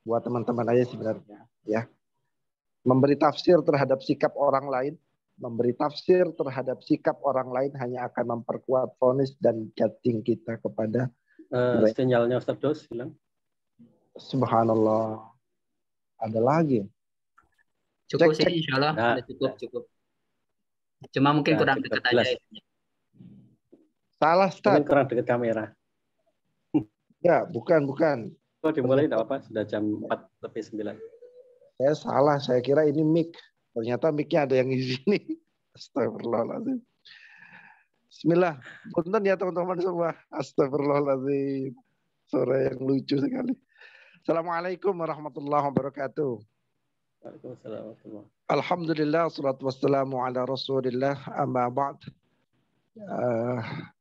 buat teman-teman aja sebenarnya, ya. Memberi tafsir terhadap sikap orang lain, hanya akan memperkuat vonis dan judging kita kepada mereka. Sinyalnya Ustaz Dos hilang. Subhanallah. Ada lagi? Cukup sih, insya Allah. Nah, cukup. Cuma mungkin kurang dekat aja. Salah, Ustaz. Mungkin kurang dekat kamera. Ya, bukan. Oh, dimulai tidak apa-apa, sudah jam 4:09. Saya salah, saya kira ini mic. Ternyata mic-nya ada yang di sini. Astagfirullahaladzim. Bismillah. Punten ya teman-teman semua. Astagfirullahaladzim. Sore yang lucu sekali. Assalamualaikum warahmatullahi wabarakatuh. Waalaikumsalam. Alhamdulillah, salatu wassalamu ala rasulillah, amma ba'd.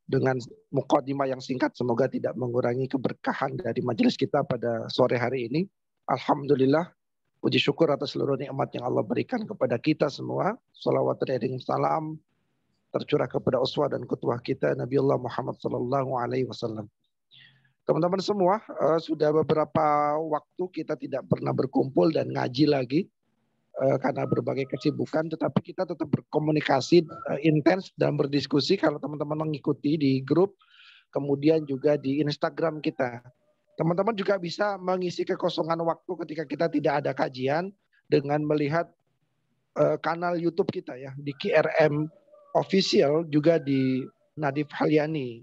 Dengan muqaddimah yang singkat, semoga tidak mengurangi keberkahan dari majelis kita pada sore hari ini. Alhamdulillah, puji syukur atas seluruh nikmat yang Allah berikan kepada kita semua. Salawat dan salam tercurah kepada uswah dan ketua kita Nabiullah Muhammad sallallahu alaihi wasallam. Teman-teman semua, sudah beberapa waktu kita tidak pernah berkumpul dan ngaji lagi karena berbagai kesibukan, tetapi kita tetap berkomunikasi intens dan berdiskusi kalau teman-teman mengikuti di grup, kemudian juga di Instagram kita. Teman-teman juga bisa mengisi kekosongan waktu ketika kita tidak ada kajian dengan melihat kanal YouTube kita ya, di KRM Official, juga di Nadif Halyani,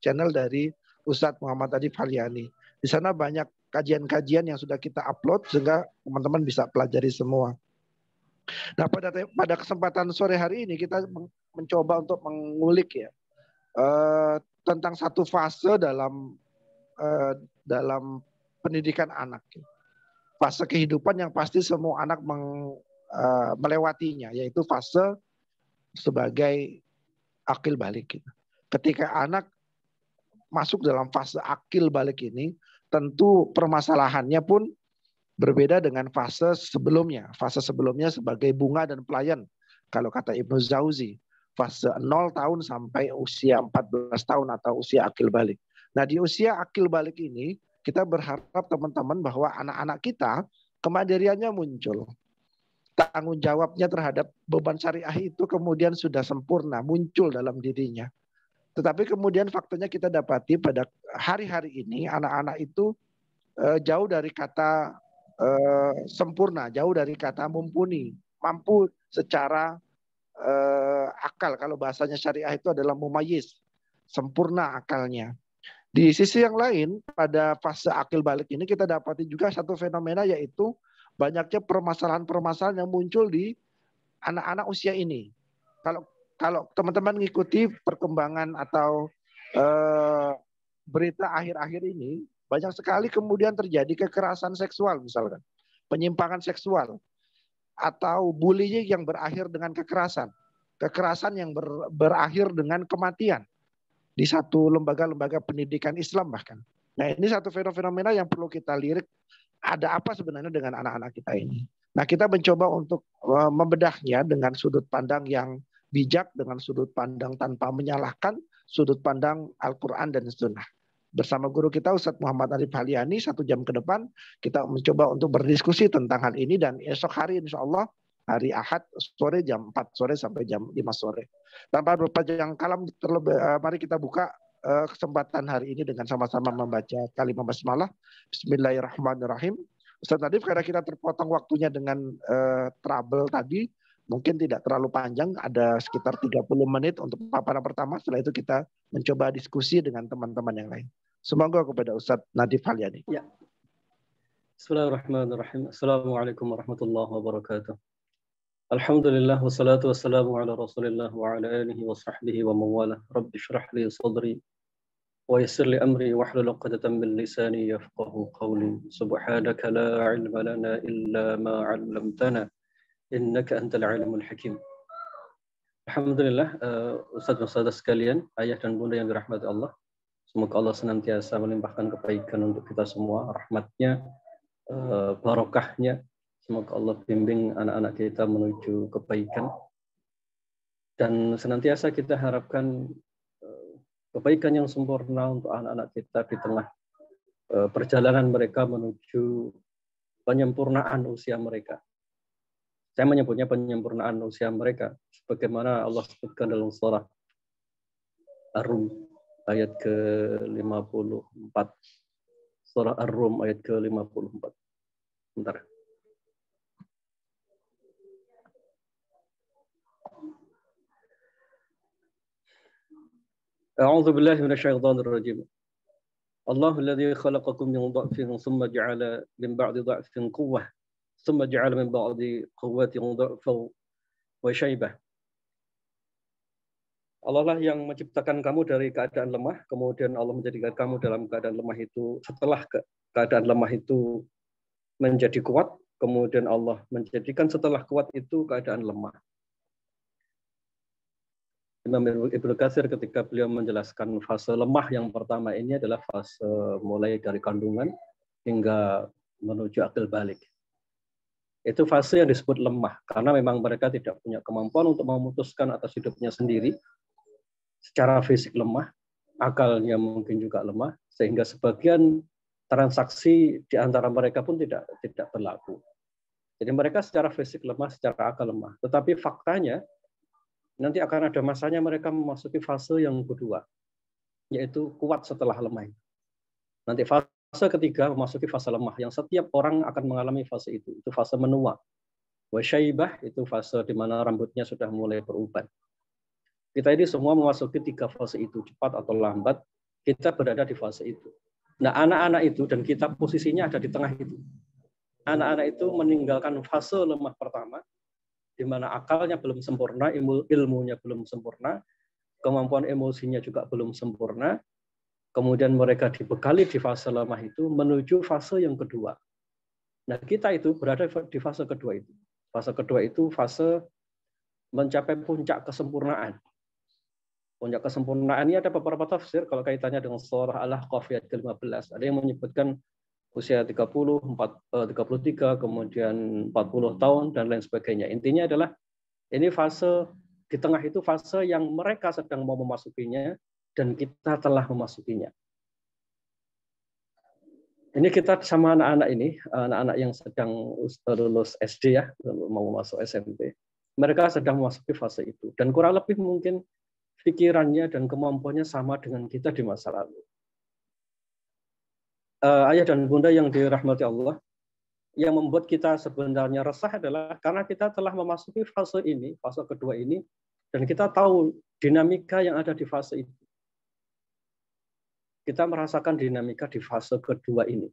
channel dari Ustadz Muhammad Nadif Halyani. Di sana banyak kajian-kajian yang sudah kita upload sehingga teman-teman bisa pelajari semua. Nah, pada kesempatan sore hari ini kita mencoba untuk mengulik ya tentang satu fase dalam pendidikan anak. Fase kehidupan yang pasti semua anak melewatinya, yaitu fase sebagai akil balik. Ketika anak masuk dalam fase akil balik ini, tentu permasalahannya pun berbeda dengan fase sebelumnya. Fase sebelumnya sebagai bunga dan pelayan. Kalau kata Ibnu Jauzi, fase 0 tahun sampai usia 14 tahun atau usia akil balik. Nah, di usia akil balik ini, kita berharap teman-teman bahwa anak-anak kita kemandiriannya muncul. Tanggung jawabnya terhadap beban syariah itu kemudian sudah sempurna, muncul dalam dirinya. Tetapi kemudian faktanya kita dapati pada hari-hari ini anak-anak itu jauh dari kata sempurna, jauh dari kata mumpuni, mampu secara akal. Kalau bahasanya syariah itu adalah mumayyiz, sempurna akalnya. Di sisi yang lain, pada fase akil balik ini kita dapati juga satu fenomena, yaitu banyaknya permasalahan-permasalahan yang muncul di anak-anak usia ini. Kalau teman-teman mengikuti perkembangan atau berita akhir-akhir ini, banyak sekali kemudian terjadi kekerasan seksual misalkan, penyimpangan seksual, atau bullying yang berakhir dengan kekerasan yang berakhir dengan kematian di satu lembaga-lembaga pendidikan Islam bahkan. Nah, ini satu fenomena yang perlu kita lirik, ada apa sebenarnya dengan anak-anak kita ini. Nah, kita mencoba untuk membedahnya dengan sudut pandang yang bijak, dengan sudut pandang tanpa menyalahkan, sudut pandang Al-Quran dan Sunnah. Bersama guru kita Ustadz Muhammad Nadif Halyani, 1 jam ke depan kita mencoba untuk berdiskusi tentang hal ini, dan esok hari insya Allah hari Ahad sore jam 4 sore sampai jam 5 sore. Tanpa berpanjang kalam, mari kita buka kesempatan hari ini dengan sama-sama membaca kalimat basmalah. Bismillahirrahmanirrahim. Ustadz Nadif, karena kita terpotong waktunya dengan trouble tadi, mungkin tidak terlalu panjang, ada sekitar 30 menit untuk paparan pertama. Setelah itu kita mencoba diskusi dengan teman-teman yang lain. Semoga kepada Ustadz Nadif Halyani. Ya. Bismillahirrahmanirrahim. Assalamualaikum warahmatullahi wabarakatuh. Alhamdulillah wassalatu wassalamu ala Rasulillah wa ala alihi wa sahbihi wa mawalah. Rabbi shrah li sadri wa yassir li amri wahlul 'uqdatam min lisani yafqahu qawli. Subhanaka la 'ilma lana illa ma 'allamtana innaka antal 'alimul hakim. Alhamdulillah, ustaz-ustaz sekalian, ayah dan bunda yang dirahmati Allah. Semoga Allah senantiasa melimpahkan kebaikan untuk kita semua, rahmatnya, barokahnya. Semoga Allah bimbing anak-anak kita menuju kebaikan. Dan senantiasa kita harapkan kebaikan yang sempurna untuk anak-anak kita di tengah perjalanan mereka menuju penyempurnaan usia mereka. Saya menyebutnya penyempurnaan usia mereka, sebagaimana Allah sebutkan dalam surah Ar-Rum ayat ke-54. Surah Ar-Rum ayat ke-54. Bentar. A'udzu billahi minasyaitonir rajim. Allahu alladzi khalaqakum min dha'fin tsumma ja'ala min ba'di dha'fin quwwah tsumma ja'ala min ba'di quwwatin dha'fan wa syaibah. Allah lah yang menciptakan kamu dari keadaan lemah, kemudian Allah menjadikan kamu dalam keadaan lemah itu, setelah keadaan lemah itu menjadi kuat, kemudian Allah menjadikan setelah kuat itu keadaan lemah. Imam Ibnu Katsir ketika beliau menjelaskan fase lemah yang pertama ini adalah fase mulai dari kandungan hingga menuju akil balik. Itu fase yang disebut lemah karena memang mereka tidak punya kemampuan untuk memutuskan atas hidupnya sendiri. Secara fisik lemah, akalnya mungkin juga lemah, sehingga sebagian transaksi di antara mereka pun tidak berlaku. Jadi mereka secara fisik lemah, secara akal lemah. Tetapi faktanya nanti akan ada masanya mereka memasuki fase yang kedua, yaitu kuat setelah lemah. Nanti fase ketiga memasuki fase lemah, yang setiap orang akan mengalami fase itu fase menua. Wasyaibah itu fase di mana rambutnya sudah mulai beruban. Kita ini semua memasuki 3 fase itu, cepat atau lambat, kita berada di fase itu. Nah, anak-anak itu dan kita posisinya ada di tengah itu. Anak-anak itu meninggalkan fase lemah pertama, di mana akalnya belum sempurna, ilmunya belum sempurna, kemampuan emosinya juga belum sempurna. Kemudian mereka dibekali di fase lemah itu menuju fase yang kedua. Nah, kita itu berada di fase kedua itu. Fase kedua itu fase mencapai puncak kesempurnaan. Puncak kesempurnaan ini ada beberapa tafsir kalau kaitannya dengan surah Al-Ahqaf ayat ke-15. Ada yang menyebutkan usia 30, 33, kemudian 40 tahun, dan lain sebagainya. Intinya adalah ini fase, di tengah itu fase yang mereka sedang mau memasukinya, dan kita telah memasukinya. Ini kita sama anak-anak ini, anak-anak yang sedang lulus SD ya, mau masuk SMP. Mereka sedang memasuki fase itu. Dan kurang lebih mungkin pikirannya dan kemampuannya sama dengan kita di masa lalu. Ayah dan bunda yang dirahmati Allah, yang membuat kita sebenarnya resah adalah karena kita telah memasuki fase ini, fase kedua ini, dan kita tahu dinamika yang ada di fase itu. Kita merasakan dinamika di fase kedua ini.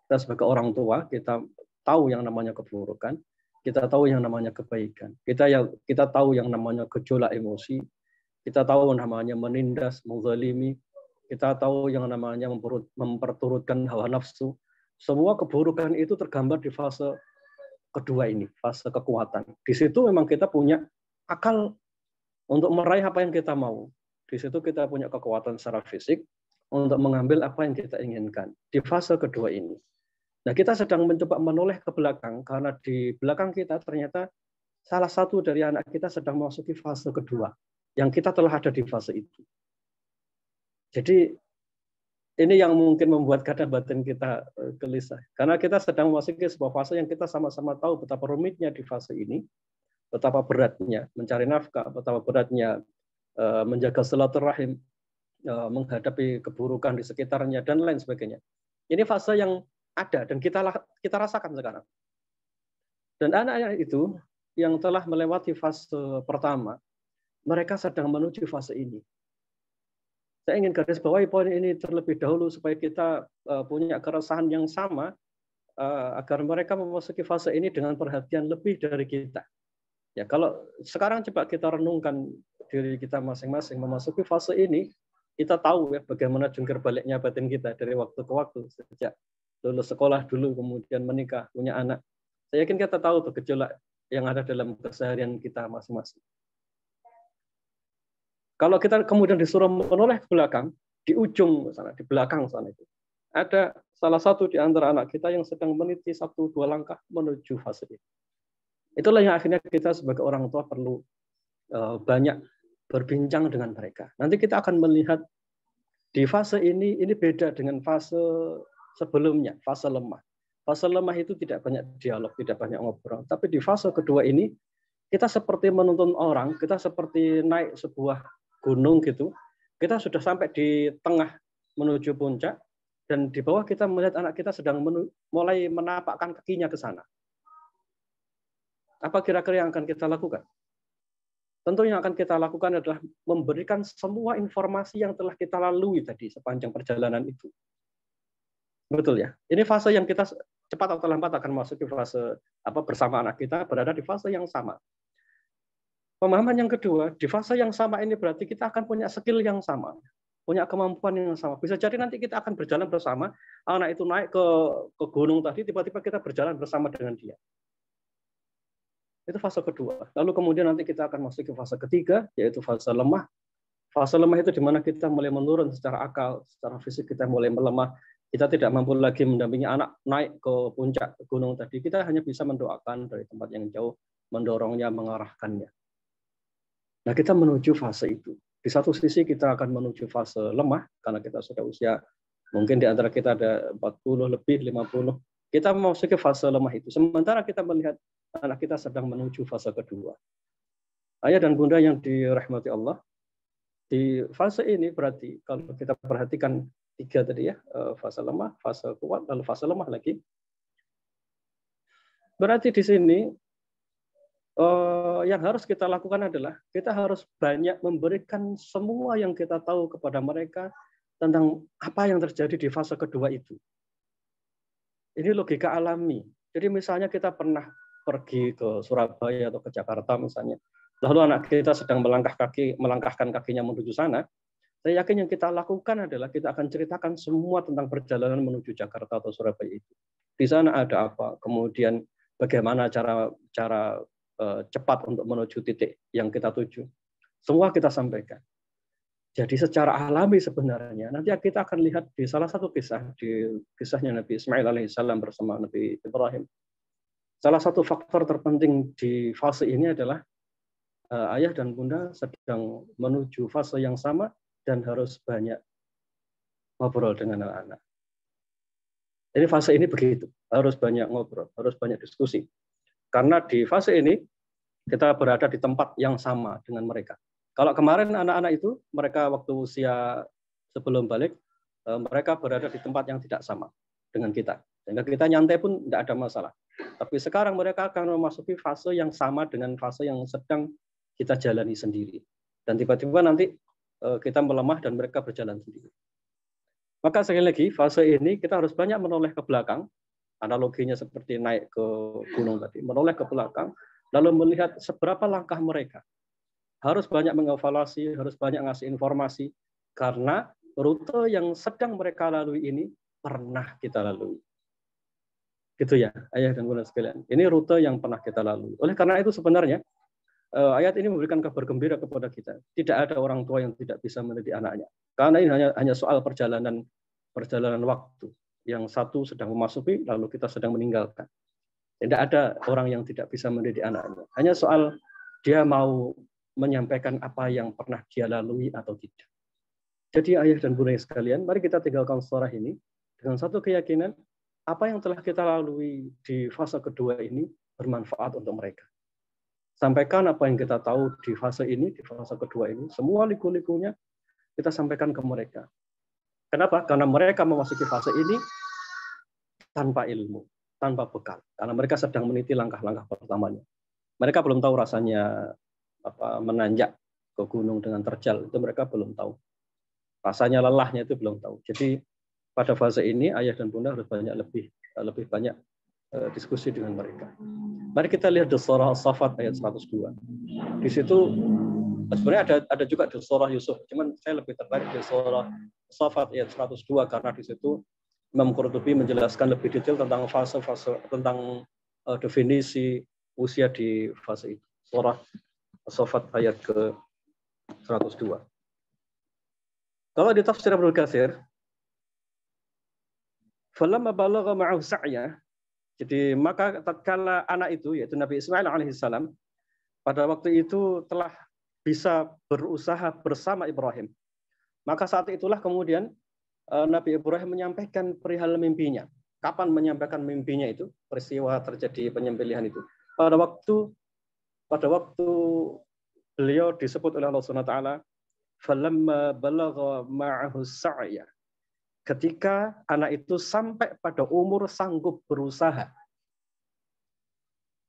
Kita sebagai orang tua, kita tahu yang namanya keburukan, kita tahu yang namanya kebaikan, kita tahu yang namanya gejolak emosi, kita tahu namanya menindas, menzalimi, kita tahu yang namanya memperturutkan hawa nafsu. Semua keburukan itu tergambar di fase kedua ini, fase kekuatan. Di situ memang kita punya akal untuk meraih apa yang kita mau. Di situ kita punya kekuatan secara fisik untuk mengambil apa yang kita inginkan. Di fase kedua ini. Nah, kita sedang mencoba menoleh ke belakang karena di belakang kita ternyata salah satu dari anak kita sedang memasuki fase kedua, yang kita telah ada di fase itu. Jadi ini yang mungkin membuat kadang batin kita gelisah. Karena kita sedang memasuki sebuah fase yang kita sama-sama tahu betapa rumitnya di fase ini, betapa beratnya mencari nafkah, betapa beratnya menjaga silaturahim, menghadapi keburukan di sekitarnya, dan lain sebagainya. Ini fase yang ada dan kita rasakan sekarang. Dan anak-anak itu yang telah melewati fase pertama, mereka sedang menuju fase ini. Saya ingin garis bawahi poin ini terlebih dahulu supaya kita punya keresahan yang sama agar mereka memasuki fase ini dengan perhatian lebih dari kita. Ya, kalau sekarang coba kita renungkan diri kita masing-masing memasuki fase ini, kita tahu ya bagaimana jungkir baliknya batin kita dari waktu ke waktu, sejak lulus sekolah dulu, kemudian menikah, punya anak. Saya yakin kita tahu tuh gejolak yang ada dalam keseharian kita masing-masing. Kalau kita kemudian disuruh menoleh ke belakang, di ujung sana, di belakang sana itu, ada salah satu di antara anak kita yang sedang meniti 1-2 langkah menuju fase itu. Itulah yang akhirnya kita sebagai orang tua perlu banyak berbincang dengan mereka. Nanti kita akan melihat di fase ini beda dengan fase sebelumnya, fase lemah. Fase lemah itu tidak banyak dialog, tidak banyak ngobrol. Tapi di fase kedua ini, kita seperti menuntun orang, kita seperti naik sebuah gunung gitu. Kita sudah sampai di tengah menuju puncak, dan di bawah kita melihat anak kita sedang mulai menapakkan kakinya ke sana. Apa kira-kira yang akan kita lakukan? Tentu yang akan kita lakukan adalah memberikan semua informasi yang telah kita lalui tadi sepanjang perjalanan itu. Betul ya? Ini fase yang kita cepat atau lambat akan masuk ke fase bersama anak kita, berada di fase yang sama. Pemahaman yang kedua, di fase yang sama ini berarti kita akan punya skill yang sama, punya kemampuan yang sama. Bisa jadi nanti kita akan berjalan bersama, anak itu naik ke gunung tadi, tiba-tiba kita berjalan bersama dengan dia. Itu fase kedua. Lalu kemudian nanti kita akan masuk ke fase ketiga, yaitu fase lemah. Fase lemah itu di mana kita mulai menurun secara akal, secara fisik kita mulai melemah. Kita tidak mampu lagi mendampingi anak naik ke puncak gunung tadi. Kita hanya bisa mendoakan dari tempat yang jauh, mendorongnya, mengarahkannya. Nah, kita menuju fase itu. Di satu sisi kita akan menuju fase lemah, karena kita sudah usia, mungkin di antara kita ada 40 lebih, 50. Kita mau masuk ke fase lemah itu. Sementara kita melihat anak kita sedang menuju fase kedua. Ayah dan bunda yang dirahmati Allah, di fase ini berarti kalau kita perhatikan 3 tadi ya, fase lemah, fase kuat, lalu fase lemah lagi. Berarti di sini yang harus kita lakukan adalah kita harus banyak memberikan semua yang kita tahu kepada mereka tentang apa yang terjadi di fase kedua itu. Ini logika alami. Jadi misalnya kita pernah pergi ke Surabaya atau ke Jakarta misalnya, lalu anak kita sedang melangkahkan kakinya menuju sana, saya yakin yang kita lakukan adalah kita akan ceritakan semua tentang perjalanan menuju Jakarta atau Surabaya itu. Di sana ada apa, kemudian bagaimana cara cepat untuk menuju titik yang kita tuju. Semua kita sampaikan. Jadi secara alami sebenarnya, nanti kita akan lihat di salah satu kisah, di kisahnya Nabi Ismail alaihissalam bersama Nabi Ibrahim. Salah satu faktor terpenting di fase ini adalah ayah dan bunda sedang menuju fase yang sama dan harus banyak ngobrol dengan anak-anak. Jadi fase ini begitu, harus banyak ngobrol, harus banyak diskusi. Karena di fase ini kita berada di tempat yang sama dengan mereka. Kalau kemarin anak-anak itu, mereka waktu usia sebelum balik, mereka berada di tempat yang tidak sama dengan kita. Sehingga kita nyantai pun tidak ada masalah. Tapi sekarang mereka akan memasuki fase yang sama dengan fase yang sedang kita jalani sendiri. Dan tiba-tiba nanti kita melemah dan mereka berjalan sendiri. Maka sekali lagi, fase ini kita harus banyak menoleh ke belakang. Analoginya seperti naik ke gunung tadi. Menoleh ke belakang, lalu melihat seberapa langkah mereka. Harus banyak mengevaluasi, harus banyak ngasih informasi. Karena rute yang sedang mereka lalui ini pernah kita lalui. Gitu ya, ayah dan bunda sekalian. Ini rute yang pernah kita lalui. Oleh karena itu sebenarnya ayat ini memberikan kabar gembira kepada kita. Tidak ada orang tua yang tidak bisa mendidik anaknya. Karena ini hanya soal perjalanan waktu. Yang satu sedang memasuki, lalu kita sedang meninggalkan. Tidak ada orang yang tidak bisa mendidik anaknya. Hanya soal dia mau menyampaikan apa yang pernah dia lalui atau tidak. Jadi ayah dan bunda sekalian, mari kita tinggalkan surah ini dengan satu keyakinan, apa yang telah kita lalui di fase kedua ini bermanfaat untuk mereka. Sampaikan apa yang kita tahu di fase ini, di fase kedua ini, semua liku-likunya kita sampaikan ke mereka. Kenapa? Karena mereka memasuki fase ini tanpa ilmu, tanpa bekal. Karena mereka sedang meniti langkah-langkah pertamanya. Mereka belum tahu rasanya menanjak ke gunung dengan terjal, itu mereka belum tahu. Rasanya lelahnya itu belum tahu. Jadi pada fase ini ayah dan bunda harus lebih banyak diskusi dengan mereka. Mari kita lihat di surah As-Saffat ayat 102. Di situ sebenarnya ada juga di surah Yusuf, cuman saya lebih tertarik di surah As-Saffat ayat 102 karena di situ Imam Qurtubi menjelaskan lebih detail tentang fase-fase, tentang definisi usia di fase itu. Surah As-Saffat ayat ke 102. Kalau di tafsir Ibnu Katsir, falamma balagha ma'ahu sa'ya, jadi maka tatkala anak itu yaitu Nabi Ismail alaihissalam pada waktu itu telah bisa berusaha bersama Ibrahim, maka saat itulah kemudian Nabi Ibrahim menyampaikan perihal mimpinya. Kapan menyampaikan mimpinya itu? Peristiwa terjadi penyembelihan itu. Pada waktu beliau disebut oleh Allah Subhanahu wa taala, "Falamma balagha ma'ahu sa'ya." Ketika anak itu sampai pada umur sanggup berusaha.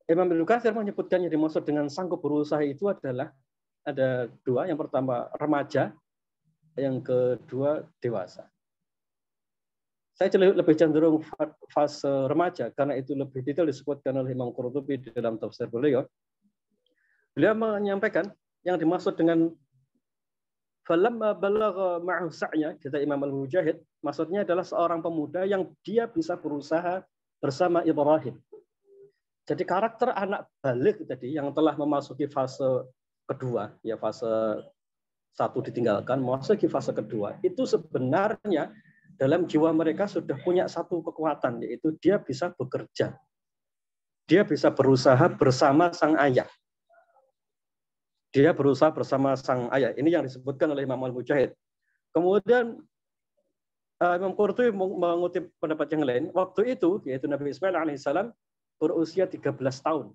Imam Ibnu Katsir menyebutkan yang dimaksud dengan sanggup berusaha itu adalah ada dua. Yang pertama remaja, yang kedua dewasa. Saya lebih cenderung fase remaja karena itu lebih detail disebutkan oleh Imam Qurtubi di dalam tafsir beliau. Beliau menyampaikan yang dimaksud dengan falamma balagha ma'ahu sa'ya, kata Imam Al-Mujahid, maksudnya adalah seorang pemuda yang dia bisa berusaha bersama Ibrahim. Jadi karakter anak baligh tadi yang telah memasuki fase kedua, ya fase 1 ditinggalkan, memasuki fase kedua, itu sebenarnya dalam jiwa mereka sudah punya satu kekuatan, yaitu dia bisa bekerja. Dia bisa berusaha bersama sang ayah. Dia berusaha bersama sang ayah. Ini yang disebutkan oleh Imam Al-Mujahid. Kemudian Imam Qurtubi mengutip pendapat yang lain. Waktu itu, yaitu Nabi Ismail alaihissalam berusia 13 tahun.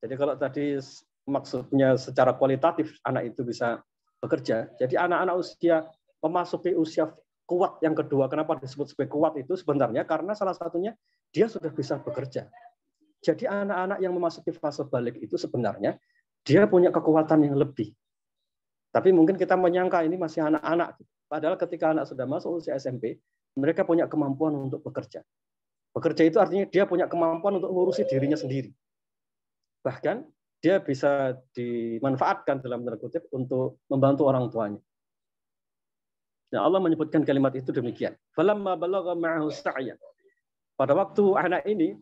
Jadi kalau tadi maksudnya secara kualitatif anak itu bisa bekerja. Jadi anak-anak usia memasuki usia kuat yang kedua. Kenapa disebut sebagai kuat itu? Sebenarnya karena salah satunya dia sudah bisa bekerja. Jadi anak-anak yang memasuki fase balik itu sebenarnya dia punya kekuatan yang lebih. Tapi mungkin kita menyangka ini masih anak-anak. Padahal ketika anak sudah masuk usia SMP, mereka punya kemampuan untuk bekerja. Bekerja itu artinya dia punya kemampuan untuk mengurusi dirinya sendiri. Bahkan dia bisa dimanfaatkan dalam tanda kutip untuk membantu orang tuanya. Nah, Allah menyebutkan kalimat itu demikian. Falamma balagha ma'ahu sa'ya. Pada waktu anak ini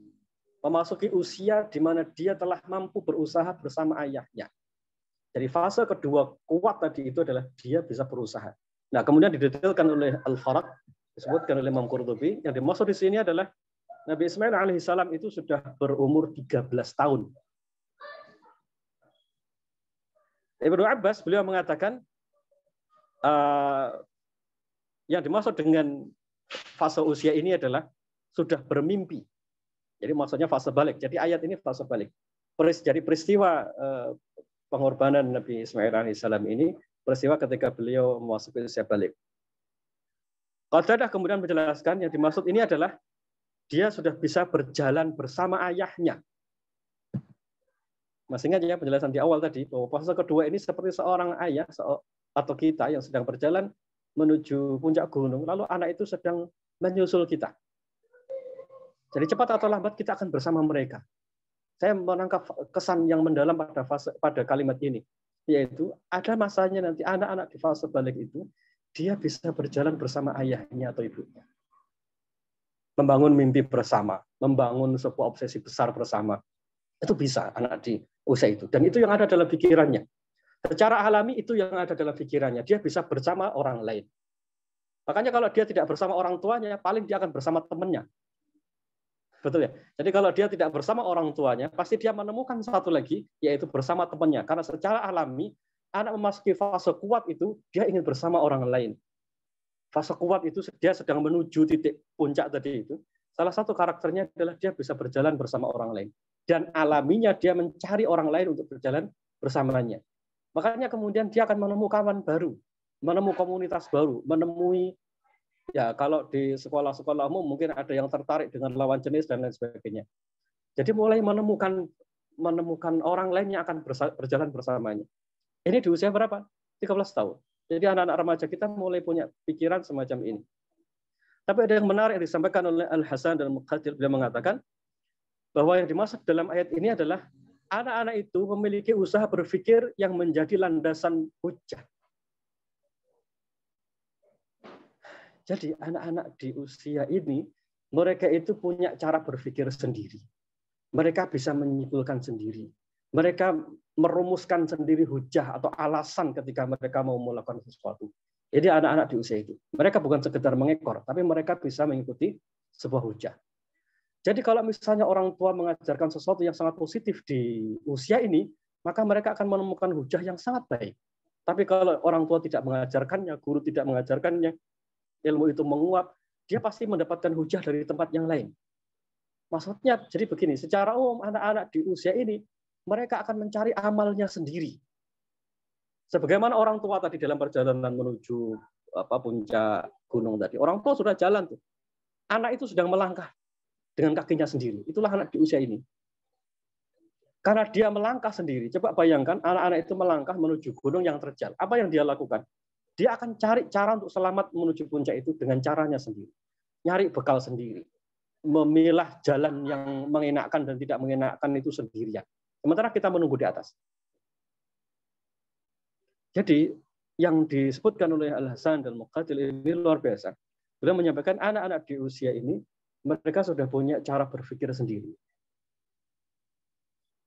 memasuki usia di mana dia telah mampu berusaha bersama ayahnya. Jadi fase kedua kuat tadi itu adalah dia bisa berusaha. Nah, kemudian didetailkan oleh Al-Faraq, disebutkan oleh Imam Qurtubi, yang dimaksud di sini adalah Nabi Ismail alaihissalam itu sudah berumur 13 tahun. Ibnu Abbas beliau mengatakan yang dimaksud dengan fase usia ini adalah sudah bermimpi. Jadi maksudnya fase balik. Jadi ayat ini fase balik. Jadi peristiwa pengorbanan Nabi Ismail alaihissalam ini peristiwa ketika beliau memasuki usia balik. Qatadah kemudian menjelaskan yang dimaksud ini adalah dia sudah bisa berjalan bersama ayahnya. Masih ingat ya penjelasan di awal tadi bahwa fase kedua ini seperti seorang ayah atau kita yang sedang berjalan menuju puncak gunung, lalu anak itu sedang menyusul kita. Jadi cepat atau lambat kita akan bersama mereka. Saya menangkap kesan yang mendalam pada kalimat ini, yaitu ada masanya nanti anak-anak di fase balik itu dia bisa berjalan bersama ayahnya atau ibunya, membangun mimpi bersama, membangun sebuah obsesi besar bersama. Itu bisa anak di usia itu, dan itu yang ada dalam pikirannya. Secara alami itu yang ada dalam pikirannya. Dia bisa bersama orang lain. Makanya kalau dia tidak bersama orang tuanya, paling dia akan bersama temannya. Betul ya? Jadi kalau dia tidak bersama orang tuanya, pasti dia menemukan satu lagi, yaitu bersama temannya. Karena secara alami, anak memasuki fase kuat itu, dia ingin bersama orang lain. Fase kuat itu dia sedang menuju titik puncak tadi itu. Salah satu karakternya adalah dia bisa berjalan bersama orang lain. Dan alaminya dia mencari orang lain untuk berjalan bersamanya. Makanya kemudian dia akan menemukan kawan baru, menemukan komunitas baru, menemui, ya kalau di sekolah-sekolah umum mungkin ada yang tertarik dengan lawan jenis dan lain sebagainya. Jadi mulai menemukan orang lain yang akan berjalan bersamanya. Ini di usia berapa? 13 tahun. Jadi anak-anak remaja kita mulai punya pikiran semacam ini. Tapi ada yang menarik yang disampaikan oleh Al-Hasan dan Muqatil, dia mengatakan bahwa yang dimaksud dalam ayat ini adalah anak-anak itu memiliki usaha berpikir yang menjadi landasan hujah. Jadi anak-anak di usia ini, mereka itu punya cara berpikir sendiri. Mereka bisa menyimpulkan sendiri. Mereka merumuskan sendiri hujah atau alasan ketika mereka mau melakukan sesuatu. Jadi anak-anak di usia itu, mereka bukan sekedar mengekor, tapi mereka bisa mengikuti sebuah hujah. Jadi kalau misalnya orang tua mengajarkan sesuatu yang sangat positif di usia ini, maka mereka akan menemukan hujah yang sangat baik. Tapi kalau orang tua tidak mengajarkannya, guru tidak mengajarkannya, ilmu itu menguap, dia pasti mendapatkan hujah dari tempat yang lain. Maksudnya jadi begini, secara umum anak-anak di usia ini mereka akan mencari amalnya sendiri. Sebagaimana orang tua tadi dalam perjalanan menuju puncak gunung tadi, orang tua sudah jalan tuh. Anak itu sedang melangkah dengan kakinya sendiri. Itulah anak di usia ini. Karena dia melangkah sendiri. Coba bayangkan anak-anak itu melangkah menuju gunung yang terjal. Apa yang dia lakukan? Dia akan cari cara untuk selamat menuju puncak itu dengan caranya sendiri. Nyari bekal sendiri. Memilah jalan yang mengenakkan dan tidak mengenakkan itu sendirian. Sementara kita menunggu di atas. Jadi yang disebutkan oleh Al-Hasan dan Muqatil ini luar biasa. Beliau menyampaikan anak-anak di usia ini mereka sudah punya cara berpikir sendiri.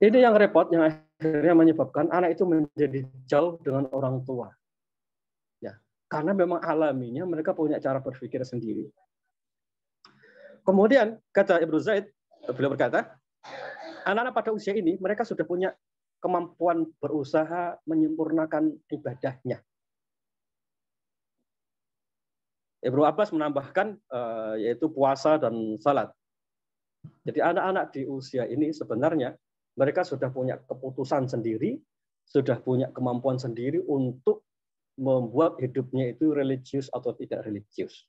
Ini yang repot, yang akhirnya menyebabkan anak itu menjadi jauh dengan orang tua. Ya, karena memang alaminya mereka punya cara berpikir sendiri. Kemudian kata Ibnu Zaid, beliau berkata, anak-anak pada usia ini mereka sudah punya kemampuan berusaha menyempurnakan ibadahnya. Ibnu Abbas menambahkan yaitu puasa dan salat. Jadi anak-anak di usia ini sebenarnya mereka sudah punya keputusan sendiri, sudah punya kemampuan sendiri untuk membuat hidupnya itu religius atau tidak religius.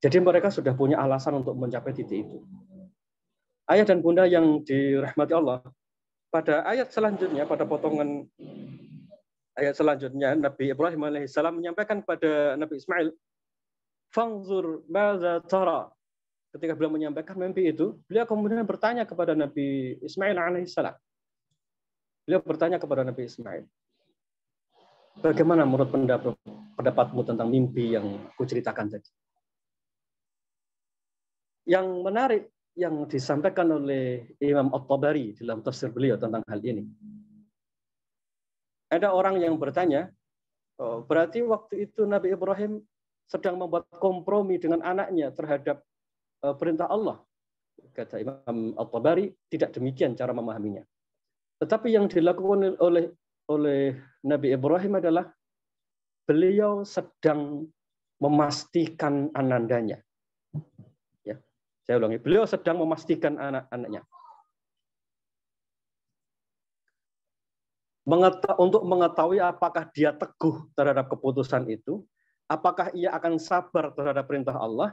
Jadi mereka sudah punya alasan untuk mencapai titik itu. Ayah dan bunda yang dirahmati Allah, pada ayat selanjutnya, pada potongan ayat selanjutnya, Nabi Ibrahim alaihissalam menyampaikan kepada Nabi Ismail, "Fanzur madza tara." Ketika beliau menyampaikan mimpi itu, beliau kemudian bertanya kepada Nabi Ismail alaihissalam. Beliau bertanya kepada Nabi Ismail, bagaimana menurut pendapatmu tentang mimpi yang aku ceritakan tadi? Yang menarik yang disampaikan oleh Imam At-Tabari dalam tafsir beliau tentang hal ini. Ada orang yang bertanya, berarti waktu itu Nabi Ibrahim sedang membuat kompromi dengan anaknya terhadap perintah Allah. Kata Imam At-Tabari, tidak demikian cara memahaminya. Tetapi yang dilakukan oleh Nabi Ibrahim adalah beliau sedang memastikan anandanya. Ya, saya ulangi, beliau sedang memastikan anak-anaknya. Untuk mengetahui apakah dia teguh terhadap keputusan itu, apakah ia akan sabar terhadap perintah Allah,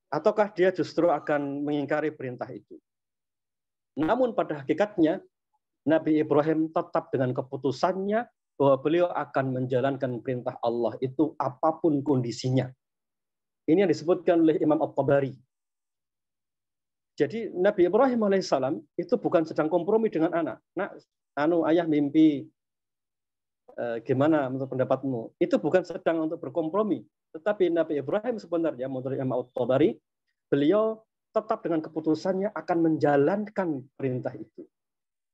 ataukah dia justru akan mengingkari perintah itu. Namun pada hakikatnya, Nabi Ibrahim tetap dengan keputusannya bahwa beliau akan menjalankan perintah Allah itu apapun kondisinya. Ini yang disebutkan oleh Imam At-Tabari. Jadi Nabi Ibrahim alaihissalam itu bukan sedang kompromi dengan anak. Nah, ayah mimpi, gimana menurut pendapatmu? Itu bukan sedang untuk berkompromi. Tetapi Nabi Ibrahim sebenarnya menurut Imam At-Tabari, beliau tetap dengan keputusannya akan menjalankan perintah itu.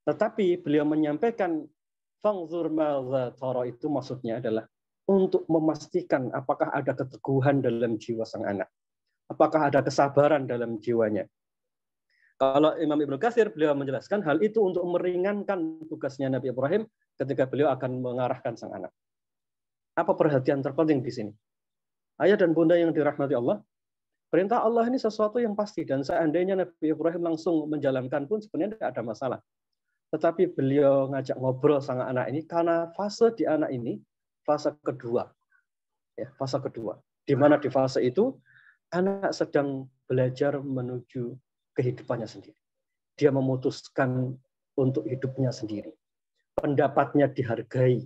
Tetapi beliau menyampaikan fangzur madza tara itu maksudnya adalah untuk memastikan apakah ada keteguhan dalam jiwa sang anak. Apakah ada kesabaran dalam jiwanya. Kalau Imam Ibnu Katsir beliau menjelaskan hal itu untuk meringankan tugasnya Nabi Ibrahim ketika beliau akan mengarahkan sang anak. Apa perhatian terpenting di sini? Ayah dan bunda yang dirahmati Allah, perintah Allah ini sesuatu yang pasti dan seandainya Nabi Ibrahim langsung menjalankan pun sebenarnya tidak ada masalah. Tetapi beliau ngajak ngobrol sang anak ini karena fase di anak ini fase kedua. Ya, fase kedua. Di mana di fase itu anak sedang belajar menuju kehidupannya sendiri. Dia memutuskan untuk hidupnya sendiri. Pendapatnya dihargai.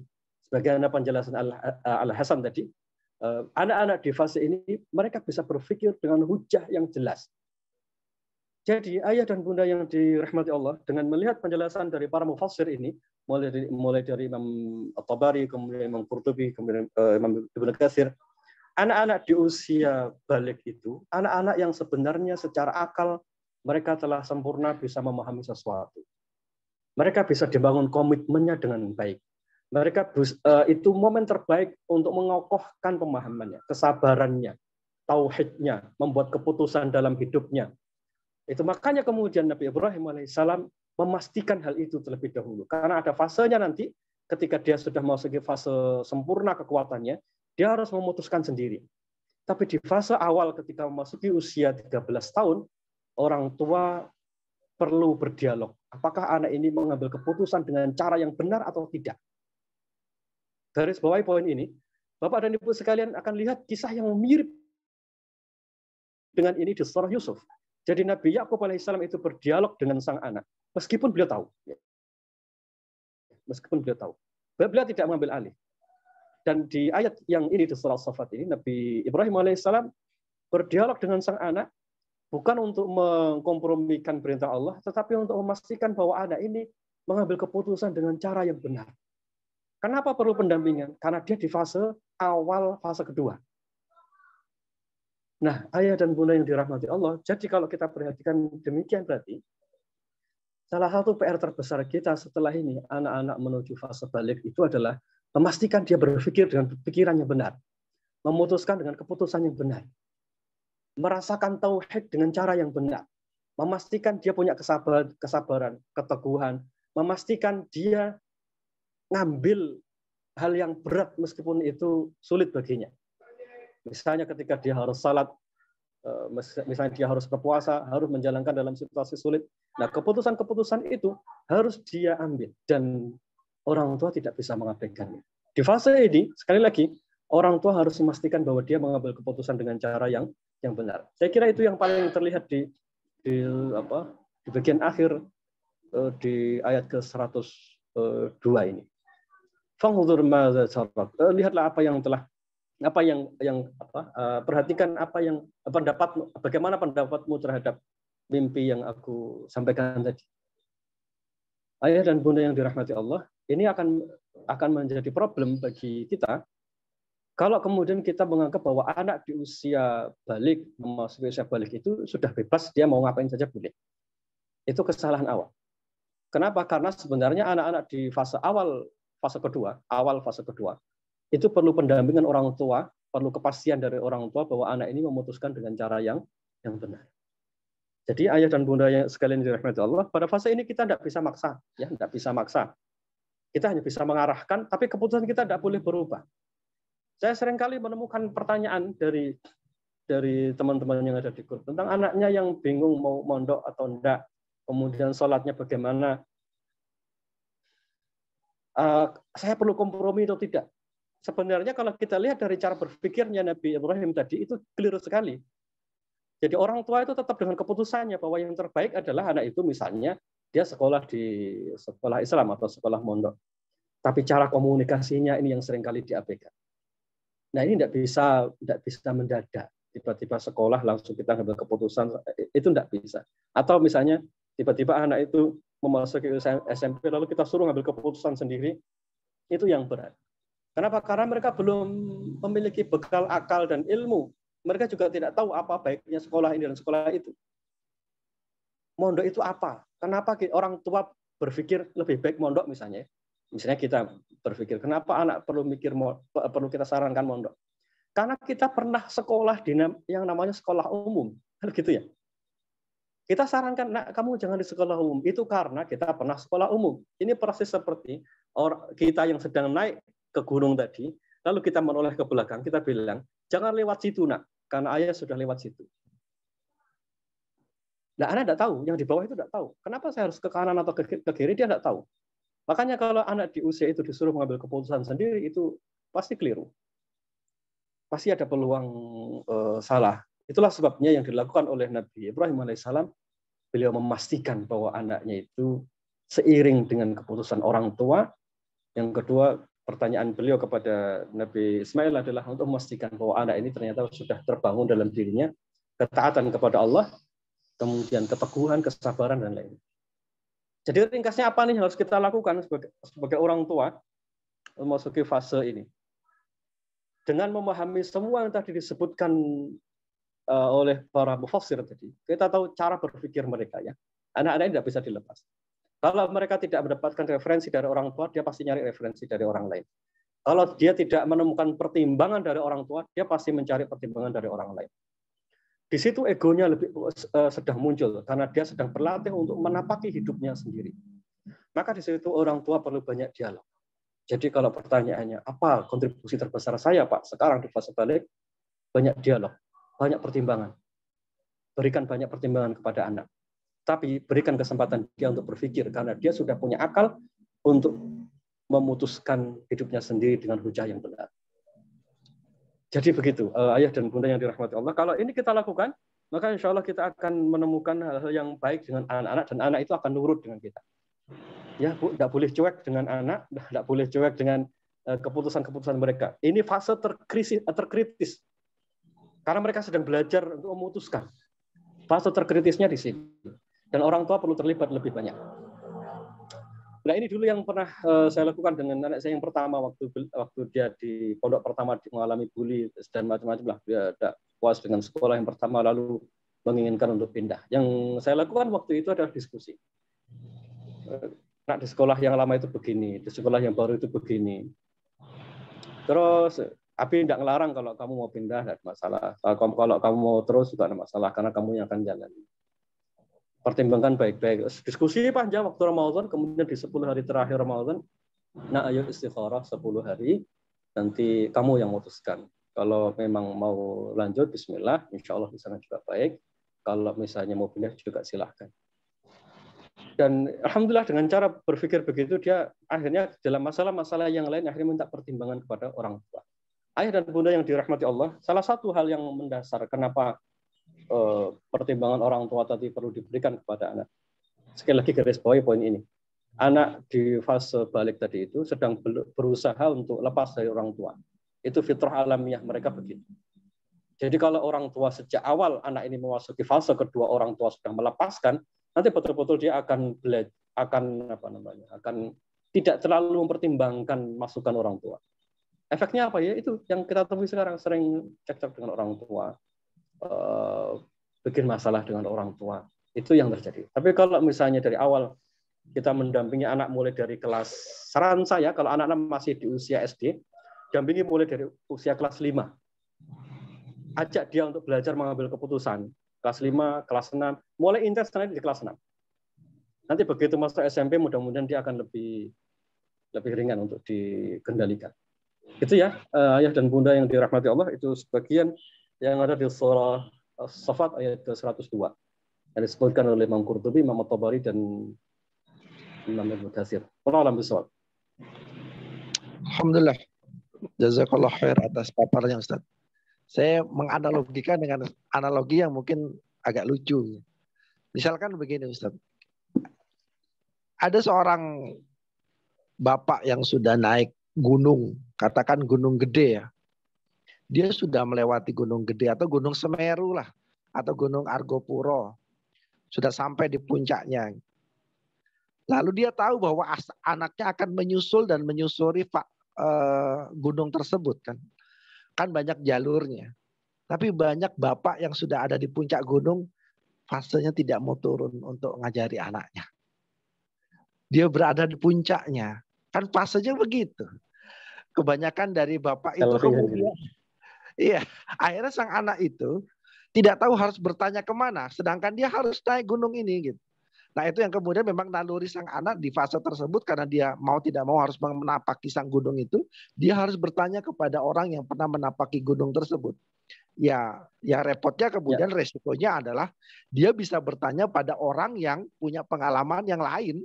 Sebagaimana penjelasan Al-Hasan tadi, anak-anak di fase ini mereka bisa berpikir dengan hujah yang jelas. Jadi ayah dan bunda yang dirahmati Allah, dengan melihat penjelasan dari para mufassir ini, mulai dari Imam At-Tabari, kemudian Imam Qurtubi, kemudian Imam Ibnu Katsir, anak-anak di usia balik itu, anak-anak yang sebenarnya secara akal mereka telah sempurna bisa memahami sesuatu. Mereka bisa dibangun komitmennya dengan baik. Mereka itu momen terbaik untuk mengokohkan pemahamannya, kesabarannya, tauhidnya, membuat keputusan dalam hidupnya. Itu makanya kemudian Nabi Ibrahim alaihissalam memastikan hal itu terlebih dahulu. Karena ada fasenya nanti ketika dia sudah memasuki fase sempurna kekuatannya, dia harus memutuskan sendiri. Tapi di fase awal ketika memasuki usia 13 tahun, orang tua perlu berdialog. Apakah anak ini mengambil keputusan dengan cara yang benar atau tidak? Garis bawahi poin ini, Bapak dan Ibu sekalian akan lihat kisah yang mirip dengan ini di surah Yusuf. Jadi Nabi Yakub alaihissalam itu berdialog dengan sang anak, meskipun beliau tahu. Beliau tidak mengambil alih. Dan di ayat yang ini di surah As-Saffat ini, Nabi Ibrahim alaihissalam berdialog dengan sang anak, bukan untuk mengkompromikan perintah Allah, tetapi untuk memastikan bahwa anak ini mengambil keputusan dengan cara yang benar. Kenapa perlu pendampingan? Karena dia di fase awal, fase kedua. Nah, ayah dan bunda yang dirahmati Allah, jadi kalau kita perhatikan demikian berarti, salah satu PR terbesar kita setelah ini, anak-anak menuju fase balik itu adalah memastikan dia berpikir dengan pikiran yang benar. Memutuskan dengan keputusan yang benar. Merasakan tauhid dengan cara yang benar. Memastikan dia punya kesabaran, keteguhan. Memastikan dia ngambil hal yang berat meskipun itu sulit baginya. Misalnya ketika dia harus salat, misalnya dia harus berpuasa, harus menjalankan dalam situasi sulit. Nah, keputusan-keputusan itu harus dia ambil. Dan orang tua tidak bisa mengabaikannya. Di fase ini, sekali lagi, orang tua harus memastikan bahwa dia mengambil keputusan dengan cara yang benar. Saya kira itu yang paling terlihat di bagian akhir di ayat ke-102 ini. Fanghur madza sarak. Lihatlah perhatikan bagaimana pendapatmu terhadap mimpi yang aku sampaikan tadi. Ayah dan bunda yang dirahmati Allah, ini akan menjadi problem bagi kita kalau kemudian kita menganggap bahwa anak di usia balik, memasuki usia balik itu sudah bebas, dia mau ngapain saja boleh. Itu kesalahan awal. Kenapa? Karena sebenarnya anak-anak di fase kedua, itu perlu pendampingan orang tua, perlu kepastian dari orang tua bahwa anak ini memutuskan dengan cara yang benar. Jadi ayah dan bunda yang sekalian dirahmati Allah, pada fase ini kita tidak bisa maksa, tidak bisa maksa. Kita hanya bisa mengarahkan, tapi keputusan kita tidak boleh berubah. Saya seringkali menemukan pertanyaan dari teman-teman yang ada di grup tentang anaknya yang bingung mau mondok atau enggak, kemudian sholatnya bagaimana. Saya perlu kompromi atau tidak? Sebenarnya kalau kita lihat dari cara berpikirnya Nabi Ibrahim tadi, itu keliru sekali. Jadi orang tua itu tetap dengan keputusannya bahwa yang terbaik adalah anak itu misalnya dia sekolah di sekolah Islam atau sekolah mondok. Tapi cara komunikasinya ini yang seringkali diabaikan. Nah ini tidak bisa mendadak. Tiba-tiba sekolah langsung kita ambil keputusan, itu tidak bisa. Atau misalnya tiba-tiba anak itu memasuki SMP lalu kita suruh ambil keputusan sendiri, itu yang berat. Kenapa? Karena mereka belum memiliki bekal akal dan ilmu. Mereka juga tidak tahu apa baiknya sekolah ini dan sekolah itu. Mondok itu apa? Kenapa orang tua berpikir lebih baik mondok misalnya? Misalnya kita berpikir, kenapa anak perlu kita sarankan mondok? Karena kita pernah sekolah di yang namanya sekolah umum, gitu ya. Kita sarankan, nak kamu jangan di sekolah umum. Itu karena kita pernah sekolah umum. Ini proses seperti kita yang sedang naik ke gunung tadi, lalu kita menoleh ke belakang, kita bilang, jangan lewat situ nak, karena ayah sudah lewat situ. Nah, anak tidak tahu, yang di bawah itu tidak tahu. Kenapa saya harus ke kanan atau ke kiri, dia tidak tahu. Makanya kalau anak di usia itu disuruh mengambil keputusan sendiri, itu pasti keliru. Pasti ada peluang salah. Itulah sebabnya yang dilakukan oleh Nabi Ibrahim alaihissalam, beliau memastikan bahwa anaknya itu seiring dengan keputusan orang tua. Yang kedua, pertanyaan beliau kepada Nabi Ismail adalah untuk memastikan bahwa anak ini ternyata sudah terbangun dalam dirinya ketaatan kepada Allah, kemudian keteguhan, kesabaran, dan lain-lain. Jadi ringkasnya apa nih yang harus kita lakukan sebagai orang tua memasuki fase ini? Dengan memahami semua yang tadi disebutkan oleh para mufassir tadi, kita tahu cara berpikir mereka ya. Anak-anak ini tidak bisa dilepas. Kalau mereka tidak mendapatkan referensi dari orang tua, dia pasti nyari referensi dari orang lain. Kalau dia tidak menemukan pertimbangan dari orang tua, dia pasti mencari pertimbangan dari orang lain. Di situ egonya sedang muncul karena dia sedang berlatih untuk menapaki hidupnya sendiri. Maka di situ orang tua perlu banyak dialog. Jadi kalau pertanyaannya, apa kontribusi terbesar saya Pak sekarang di fase balik? Banyak dialog, banyak pertimbangan. Berikan banyak pertimbangan kepada anak. Tapi berikan kesempatan dia untuk berpikir, karena dia sudah punya akal untuk memutuskan hidupnya sendiri dengan hujah yang benar. Jadi begitu, ayah dan bunda yang dirahmati Allah. Kalau ini kita lakukan, maka insya Allah kita akan menemukan hal-hal yang baik dengan anak-anak, dan anak itu akan nurut dengan kita. Ya, Bu, tidak boleh cuek dengan anak, tidak boleh cuek dengan keputusan-keputusan mereka. Ini fase terkritis. Karena mereka sedang belajar untuk memutuskan. Fase terkritisnya di sini. Dan orang tua perlu terlibat lebih banyak. Nah, ini dulu yang pernah saya lakukan dengan anak saya yang pertama waktu dia di pondok pertama mengalami bully dan macam-macam lah. Dia tidak puas dengan sekolah yang pertama lalu menginginkan untuk pindah. Yang saya lakukan waktu itu adalah diskusi. Nah, di sekolah yang lama itu begini, di sekolah yang baru itu begini. Terus Abi tidak ngelarang kalau kamu mau pindah, tidak ada masalah. Kalau kamu mau terus juga ada masalah, karena kamu yang akan jalan. Pertimbangkan baik-baik. Diskusi panjang waktu Ramadan, kemudian di 10 hari terakhir Ramadan, nah ayo istikharah 10 hari, nanti kamu yang memutuskan. Kalau memang mau lanjut, bismillah, insya Allah di sana juga baik. Kalau misalnya mau pindah juga silahkan. Dan alhamdulillah dengan cara berpikir begitu, dia akhirnya dalam masalah-masalah yang lain akhirnya minta pertimbangan kepada orang tua. Ayah dan bunda yang dirahmati Allah, salah satu hal yang mendasar kenapa pertimbangan orang tua tadi perlu diberikan kepada anak. Sekali lagi garis bawahi poin ini. Anak di fase balik tadi itu sedang berusaha untuk lepas dari orang tua. Itu fitrah alamiah mereka begitu. Jadi kalau orang tua sejak awal anak ini memasuki fase kedua orang tua sudah melepaskan, nanti betul-betul dia akan tidak terlalu mempertimbangkan masukan orang tua. Efeknya apa ya? Itu yang kita temui sekarang, sering cekcok dengan orang tua. Bikin masalah dengan orang tua, itu yang terjadi. Tapi kalau misalnya dari awal kita mendampingi anak mulai dari kelas, saran saya kalau anak-anak masih di usia SD, dampingi mulai dari usia kelas 5. Ajak dia untuk belajar mengambil keputusan. Kelas 5, kelas 6, mulai intens nanti di kelas 6. Nanti begitu masuk SMP, mudah-mudahan dia akan lebih ringan untuk dikendalikan. Itu ya, ayah dan bunda yang dirahmati Allah, itu sebagian yang ada di surah As-Saffat ayat 102. Yang disebutkan oleh Imam Qurtubi, Imam At-Tabari, dan Imam Ibnu Katsir. Wallahu a'lam. Alhamdulillah. Jazakallah khair atas paparnya Ustaz. Saya menganalogikan dengan analogi yang mungkin agak lucu. Misalkan begini Ustaz. Ada seorang bapak yang sudah naik gunung, katakan gunung gede ya. Dia sudah melewati gunung gede atau gunung Semeru lah, atau gunung Argopuro. Sudah sampai di puncaknya. Lalu dia tahu bahwa anaknya akan menyusul dan menyusuri gunung tersebut kan. Kan banyak jalurnya. Tapi banyak bapak yang sudah ada di puncak gunung, fasenya tidak mau turun untuk ngajari anaknya. Dia berada di puncaknya. Kan fasenya begitu. Kebanyakan dari bapak itu kemudian, iya, akhirnya sang anak itu tidak tahu harus bertanya kemana, sedangkan dia harus naik gunung ini gitu. Nah itu yang kemudian memang naluri sang anak di fase tersebut, karena dia mau tidak mau harus menapaki sang gunung itu, dia harus bertanya kepada orang yang pernah menapaki gunung tersebut. Ya repotnya kemudian resikonya adalah dia bisa bertanya pada orang yang punya pengalaman yang lain.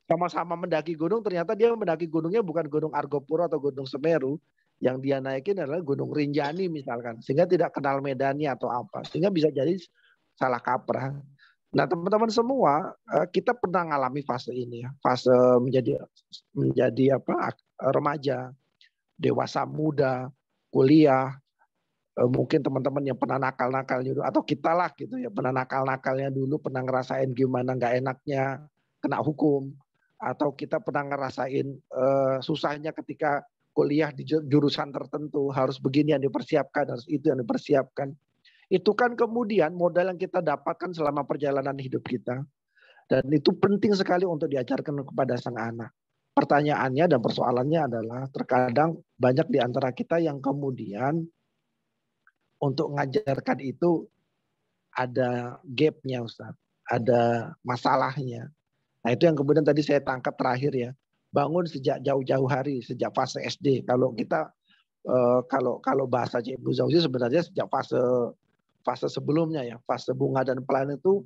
Sama-sama mendaki gunung, ternyata dia mendaki gunungnya bukan gunung Argopuro atau gunung Semeru. Yang dia naikin adalah gunung Rinjani misalkan. Sehingga tidak kenal medannya atau apa. Sehingga bisa jadi salah kaprah. Nah teman-teman semua, kita pernah mengalami fase ini ya. Fase menjadi remaja, dewasa muda, kuliah. Mungkin teman-teman yang pernah nakal-nakalnya dulu. Atau kita lah gitu ya. Pernah nakal-nakalnya dulu, pernah ngerasain gimana gak enaknya kena hukum. Atau kita pernah ngerasain susahnya ketika kuliah di jurusan tertentu, harus begini yang dipersiapkan, harus itu yang dipersiapkan. Itu kan kemudian modal yang kita dapatkan selama perjalanan hidup kita. Dan itu penting sekali untuk diajarkan kepada sang anak. Pertanyaannya dan persoalannya adalah terkadang banyak di antara kita yang kemudian untuk mengajarkan itu ada gapnya Ustaz, ada masalahnya. Nah itu yang kemudian tadi saya tangkap terakhir ya. bangun sejak jauh-jauh hari, sejak fase SD. Kalau kita kalau bahasa Ibu Zauzi sebenarnya sejak fase sebelumnya ya, fase bunga dan pelayan itu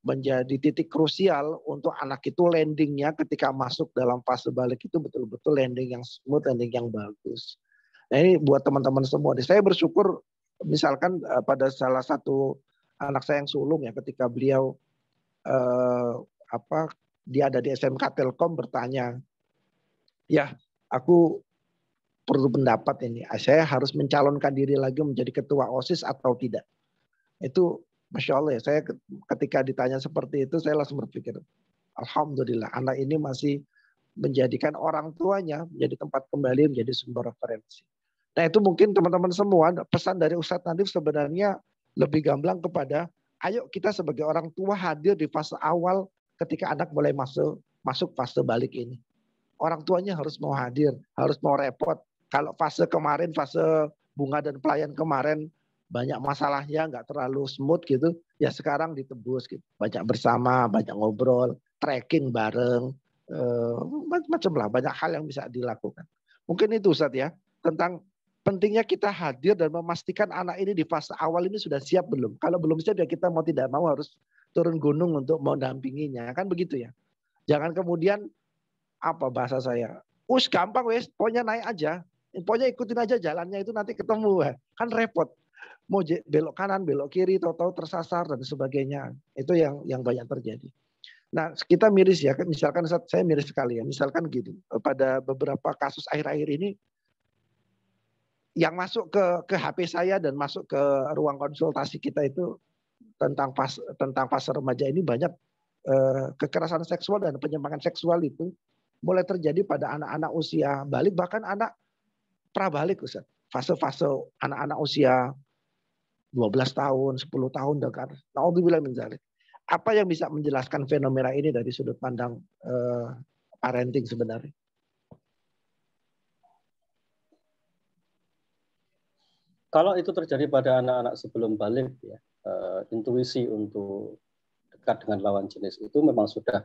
menjadi titik krusial untuk anak itu landingnya ketika masuk dalam fase balik itu betul-betul landing yang smooth, landing yang bagus. Nah ini buat teman-teman semua. Saya bersyukur misalkan pada salah satu anak saya yang sulung ya, ketika beliau dia ada di SMK Telkom bertanya, ya aku perlu pendapat ini, saya harus mencalonkan diri lagi menjadi ketua OSIS atau tidak. Itu Masya Allah ya, saya ketika ditanya seperti itu saya langsung berpikir, alhamdulillah anak ini masih menjadikan orang tuanya menjadi tempat kembali, menjadi sumber referensi. Nah itu mungkin teman-teman semua pesan dari Ustadz Nadif sebenarnya lebih gamblang kepada ayo kita sebagai orang tua hadir di fase awal ketika anak mulai masuk fase balik ini. Orang tuanya harus mau hadir, harus mau repot. Kalau fase kemarin, fase bunga dan pelayan kemarin banyak masalahnya, nggak terlalu smooth gitu, ya sekarang ditebus gitu. Banyak bersama, banyak ngobrol, trekking bareng, macam lah, banyak hal yang bisa dilakukan. Mungkin itu Ustadz ya, tentang pentingnya kita hadir dan memastikan anak ini di fase awal ini sudah siap belum. Kalau belum siap ya kita mau tidak mau harus turun gunung untuk mendampinginya, kan begitu ya. Jangan kemudian apa bahasa saya, gampang wes, pokoknya naik aja, pokoknya ikutin aja jalannya itu nanti ketemu, kan repot. Mau belok kanan, belok kiri, tahu-tahu tersasar dan sebagainya. Itu yang banyak terjadi. Nah, kita miris ya, misalkan saya miris sekali ya, misalkan gini, pada beberapa kasus akhir-akhir ini, yang masuk ke HP saya dan masuk ke ruang konsultasi kita itu tentang fase remaja ini banyak kekerasan seksual dan penyimpangan seksual itu mulai terjadi pada anak-anak usia balik, bahkan anak prabalik, Ustaz. Fase-fase anak-anak usia 12 tahun, 10 tahun dekat. Na'udzubillah min dzalik. Apa yang bisa menjelaskan fenomena ini dari sudut pandang parenting sebenarnya? Kalau itu terjadi pada anak-anak sebelum balik, ya, intuisi untuk dekat dengan lawan jenis itu memang sudah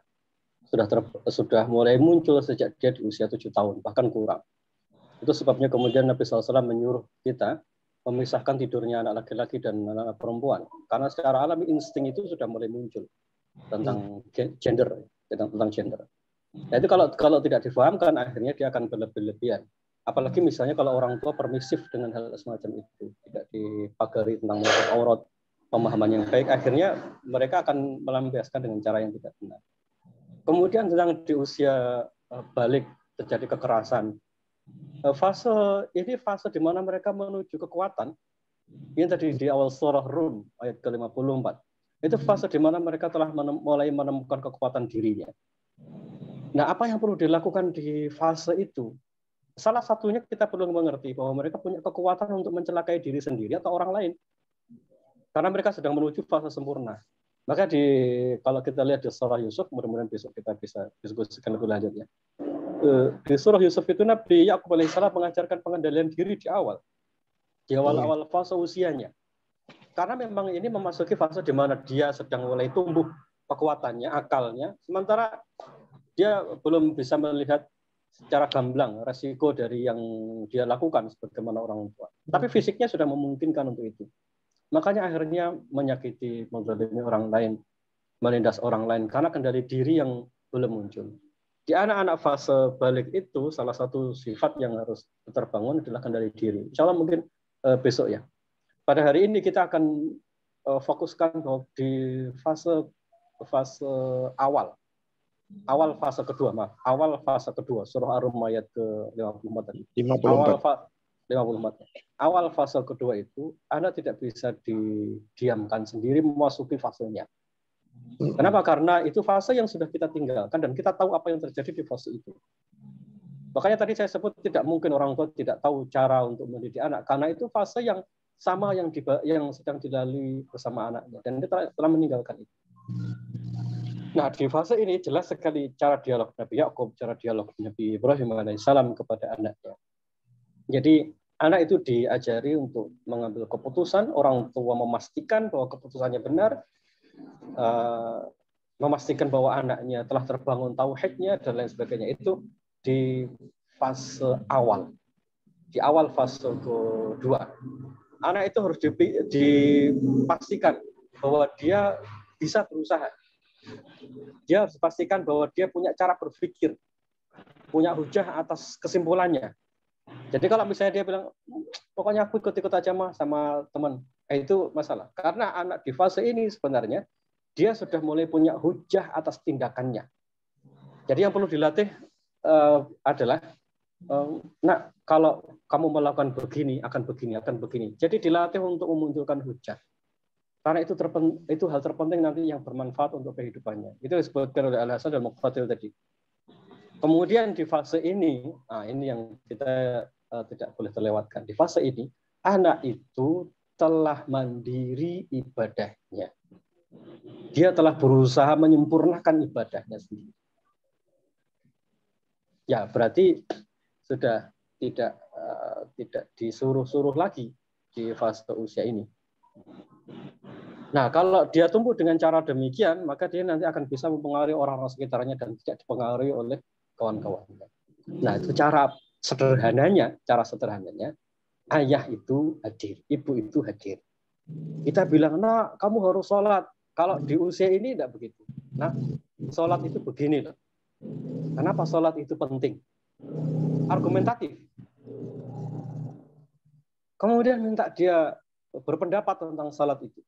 mulai muncul sejak dia di usia 7 tahun, bahkan kurang. Itu sebabnya kemudian Nabi SAW menyuruh kita memisahkan tidurnya anak laki-laki dan anak perempuan. Karena secara alami insting itu sudah mulai muncul tentang gender, tentang gender. Nah itu kalau tidak difahamkan, akhirnya dia akan berlebih-lebihan. Apalagi misalnya kalau orang tua permisif dengan hal semacam itu, tidak dipagari tentang aurat, pemahaman yang baik, akhirnya mereka akan melampiaskan dengan cara yang tidak benar. Kemudian tentang di usia balik terjadi kekerasan. Fase di mana mereka menuju kekuatan. Ini tadi di awal surah Rum ayat ke-54. Itu fase di mana mereka telah mulai menemukan kekuatan dirinya. Nah, apa yang perlu dilakukan di fase itu? Salah satunya kita perlu mengerti bahwa mereka punya kekuatan untuk mencelakai diri sendiri atau orang lain. Karena mereka sedang menuju fase sempurna. Maka kalau kita lihat di surah Yusuf, mudah-mudahan besok kita bisa diskusikan lebih lanjut ya. Di surah Yusuf itu Nabi Yakub alaihissalam mengajarkan pengendalian diri di awal fase usianya. Karena memang ini memasuki fase di mana dia sedang mulai tumbuh kekuatannya, akalnya, sementara dia belum bisa melihat secara gamblang resiko dari yang dia lakukan sebagaimana orang tua. Tapi fisiknya sudah memungkinkan untuk itu. Makanya akhirnya menyakiti, menzalimi orang lain, menindas orang lain karena kendali diri yang belum muncul. Di anak-anak fase balik itu salah satu sifat yang harus terbangun adalah kendali diri. Insya Allah mungkin besok ya. Pada hari ini kita akan fokuskan bahwa di fase awal fase kedua surah Ar-Rum ayat ke-54 tadi. 54. Awal fase kedua itu Anda tidak bisa didiamkan sendiri memasuki fasenya. Kenapa? Karena itu fase yang sudah kita tinggalkan dan kita tahu apa yang terjadi di fase itu. Makanya tadi saya sebut tidak mungkin orang tua tidak tahu cara untuk mendidik anak karena itu fase yang sama yang sedang dilalui bersama anaknya dan dia telah meninggalkan itu. Nah di fase ini jelas sekali cara dialog Nabi Yakub, cara dialog Nabi Ibrahim alaihissalam kepada anaknya. Jadi anak itu diajari untuk mengambil keputusan, orang tua memastikan bahwa keputusannya benar. memastikan bahwa anaknya telah terbangun tauhidnya dan lain sebagainya, itu di fase awal. Di awal fase kedua. Anak itu harus dipastikan bahwa dia bisa berusaha. Dia harus pastikan bahwa dia punya cara berpikir, punya hujah atas kesimpulannya. Jadi kalau misalnya dia bilang, pokoknya aku ikut-ikut aja mah sama teman, itu masalah. Karena anak di fase ini sebenarnya dia sudah mulai punya hujah atas tindakannya. Jadi yang perlu dilatih adalah, nah kalau kamu melakukan begini, akan begini, akan begini. Jadi dilatih untuk memunculkan hujah. Karena itu hal terpenting nanti yang bermanfaat untuk kehidupannya. Itu disebutkan oleh Al-Hasan dan Muqtatil tadi. Kemudian di fase ini, ini yang kita tidak boleh terlewatkan. Di fase ini, anak itu telah mandiri ibadahnya. Dia telah berusaha menyempurnakan ibadahnya sendiri. Ya, berarti sudah tidak disuruh-suruh lagi di fase usia ini. Nah, kalau dia tumbuh dengan cara demikian, maka dia nanti akan bisa mempengaruhi orang-orang sekitarnya dan tidak dipengaruhi oleh kawan-kawannya. Nah, itu cara sederhananya, ayah itu hadir, ibu itu hadir. Kita bilang, nah kamu harus sholat. Kalau di usia ini tidak begitu. Nah, sholat itu begini loh. Kenapa sholat itu penting? Argumentatif. Kemudian minta dia berpendapat tentang sholat itu.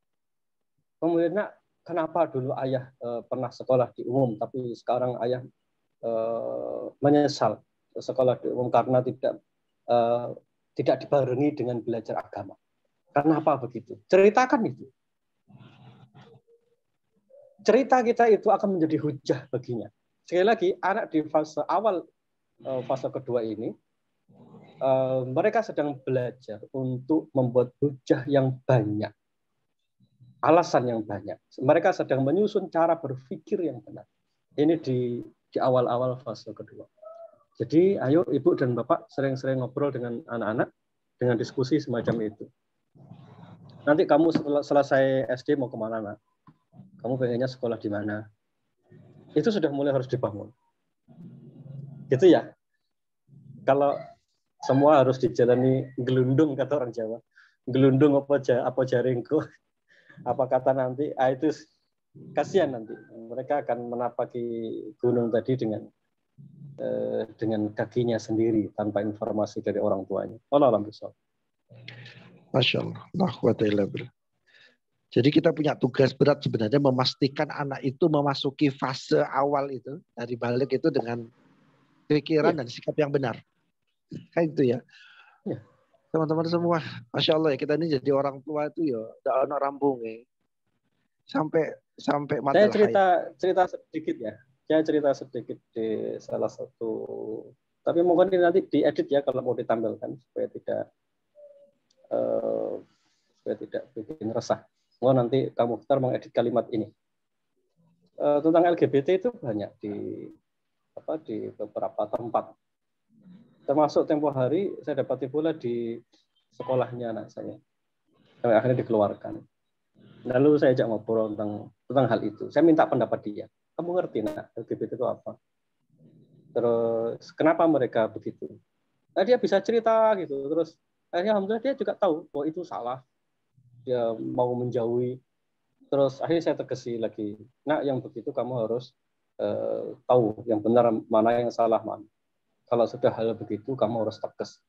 Kemudian, nah, kenapa dulu ayah pernah sekolah di umum, tapi sekarang ayah menyesal sekolah di umum karena tidak dibarengi dengan belajar agama. Kenapa begitu? Ceritakan itu. Cerita kita itu akan menjadi hujah baginya. Sekali lagi, anak di fase awal, fase kedua ini, mereka sedang belajar untuk membuat hujah yang banyak. Alasan yang banyak. Mereka sedang menyusun cara berpikir yang benar. Ini di awal-awal fase kedua. Jadi, ayo ibu dan bapak sering-sering ngobrol dengan anak-anak, dengan diskusi semacam itu. Nanti kamu setelah selesai SD mau kemana, nak? Kamu pengennya sekolah di mana? Itu sudah mulai harus dibangun. Gitu ya. Kalau semua harus dijalani gelundung, kata orang Jawa. Gelundung apa jaringku. Apa kata nanti, itu kasihan nanti. Mereka akan menapaki gunung tadi dengan kakinya sendiri tanpa informasi dari orang tuanya. Wallahu a'lam. Masya Allah. Jadi kita punya tugas berat sebenarnya memastikan anak itu memasuki fase awal itu dari balik itu dengan pikiran dan sikap yang benar. Kayak gitu ya. Teman-teman semua, Masya Allah ya, kita ini jadi orang tua itu ya udah ono rambung ya. Sampai saya cerita sedikit ya. Saya cerita sedikit di salah satu, tapi mungkin nanti diedit ya kalau mau ditampilkan supaya tidak bikin resah. Oh, nanti kamu mengedit kalimat ini. Tentang LGBT itu banyak di beberapa tempat. Termasuk tempo hari saya dapati pula di sekolahnya anak saya. Sampai akhirnya dikeluarkan. Lalu saya ajak ngobrol tentang hal itu. Saya minta pendapat dia. Kamu ngerti nak LGBT itu apa? Terus kenapa mereka begitu? Nah, dia bisa cerita gitu. Terus akhirnya alhamdulillah dia juga tahu bahwa itu salah. Dia mau menjauhi. Terus akhirnya saya terkesi lagi. Nah, yang begitu kamu harus tahu yang benar mana, yang salah mana. Kalau sudah hal begitu, kamu harus tegas.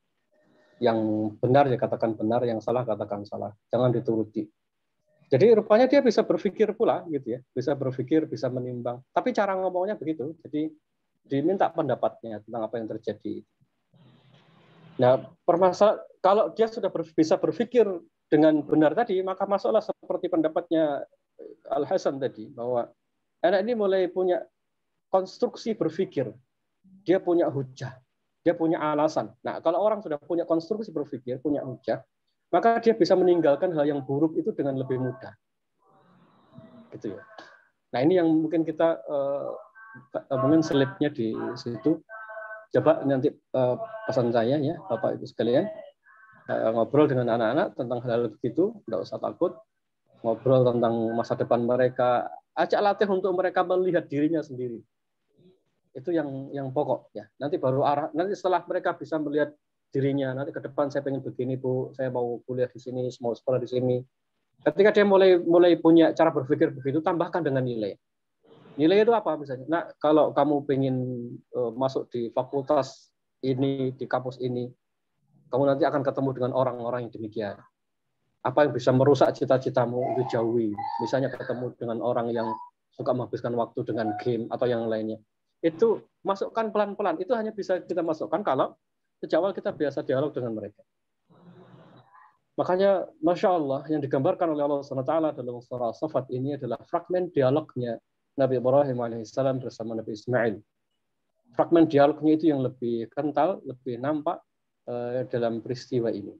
Yang benar ya katakan benar, yang salah katakan salah. Jangan dituruti. Jadi rupanya dia bisa berpikir pula, gitu ya. Bisa berpikir, bisa menimbang. Tapi cara ngomongnya begitu. Jadi diminta pendapatnya tentang apa yang terjadi. Nah, permasalahan kalau dia sudah bisa berpikir dengan benar tadi, maka masuklah seperti pendapatnya Al-Hasan tadi, bahwa anak ini mulai punya konstruksi berpikir, dia punya hujah, dia punya alasan. Nah, kalau orang sudah punya konstruksi berpikir, punya hujah, maka dia bisa meninggalkan hal yang buruk itu dengan lebih mudah. Gitu ya. Nah, ini yang mungkin kita mungkin selipnya di situ. Coba nanti pesan saya ya, Bapak Ibu sekalian, ngobrol dengan anak-anak tentang hal-hal begitu, nggak usah takut. Ngobrol tentang masa depan mereka, ajak latih untuk mereka melihat dirinya sendiri. Itu yang pokok ya. Nanti setelah mereka bisa melihat dirinya, nanti ke depan saya pengen begini Bu, saya mau kuliah di sini, mau sekolah di sini. Ketika dia mulai punya cara berpikir begitu, tambahkan dengan nilai. Nilai itu apa misalnya? Nah, kalau kamu pengen masuk di fakultas ini, di kampus ini, kamu nanti akan ketemu dengan orang-orang yang demikian. Apa yang bisa merusak cita-citamu itu jauhi. Misalnya ketemu dengan orang yang suka menghabiskan waktu dengan game atau yang lainnya. Itu masukkan pelan-pelan. Itu hanya bisa kita masukkan kalau sejak awal kita biasa dialog dengan mereka. Makanya, Masya Allah, yang digambarkan oleh Allah SWT dalam surah Safat ini adalah fragmen dialognya Nabi Ibrahim alaihissalam bersama Nabi Ismail. Fragmen dialognya itu yang lebih kental, lebih nampak dalam peristiwa ini.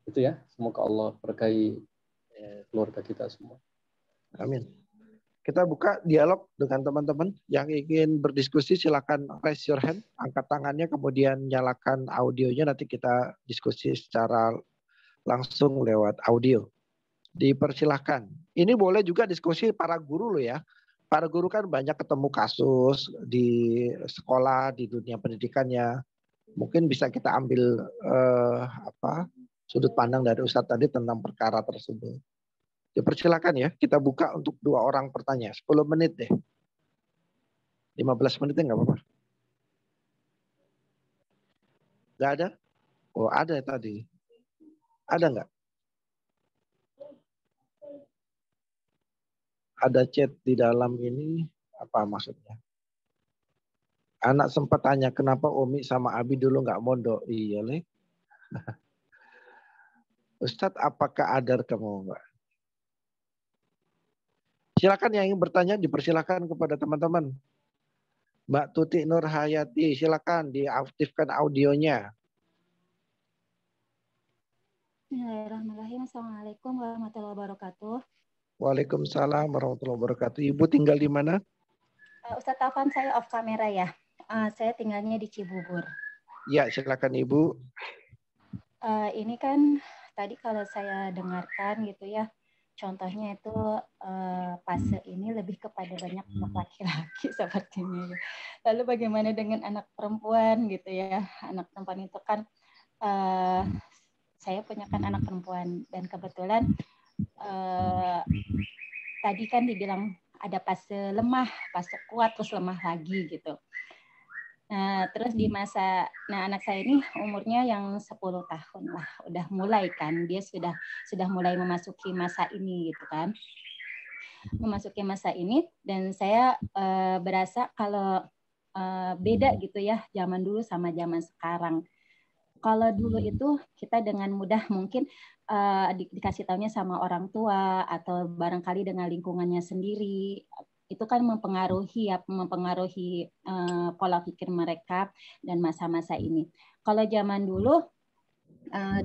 Itu ya, semoga Allah berkahi keluarga kita semua. Amin. Kita buka dialog dengan teman-teman yang ingin berdiskusi, silakan raise your hand, angkat tangannya, kemudian nyalakan audionya, nanti kita diskusi secara langsung lewat audio. Dipersilahkan. Ini boleh juga diskusi para guru loh ya. Para guru kan banyak ketemu kasus di sekolah, di dunia pendidikannya. Mungkin bisa kita ambil sudut pandang dari Ustadz tadi tentang perkara tersebut. Dipersilakan ya, kita buka untuk 2 orang pertanyaan. 10 menit deh. 15 menitnya nggak apa-apa. Nggak ada? Oh ada tadi. Ada nggak? Ada chat di dalam ini, apa maksudnya? Anak sempat tanya, kenapa Umi sama Abi dulu nggak mondok? Iya, Le. Ustadz, apakah adar kamu, Mbak? Silakan yang ingin bertanya, dipersilakan kepada teman-teman. Mbak Tuti Nur Hayati, silakan diaktifkan audionya. Bismillahirrahmanirrahim. Assalamualaikum warahmatullahi wabarakatuh. Waalaikumsalam warahmatullahi wabarakatuh. Ibu tinggal di mana? Ustadz Taufan, saya off kamera ya. Saya tinggalnya di Cibubur. Ya, silakan Ibu. Ini kan tadi kalau saya dengarkan gitu ya, contohnya itu fase ini lebih kepada banyak anak laki-laki sepertinya. Lalu bagaimana dengan anak perempuan gitu ya? Anak perempuan itu kan saya punya kan anak perempuan dan kebetulan tadi kan dibilang ada fase lemah, fase kuat, terus lemah lagi gitu. Nah, terus di masa, anak saya ini umurnya yang 10 tahun lah, udah mulai kan, dia sudah mulai memasuki masa ini gitu kan. Memasuki masa ini dan saya berasa kalau beda gitu ya zaman dulu sama zaman sekarang. Kalau dulu itu kita dengan mudah mungkin dikasih taunya sama orang tua atau barangkali dengan lingkungannya sendiri, itu kan mempengaruhi pola pikir mereka dan masa-masa ini. Kalau zaman dulu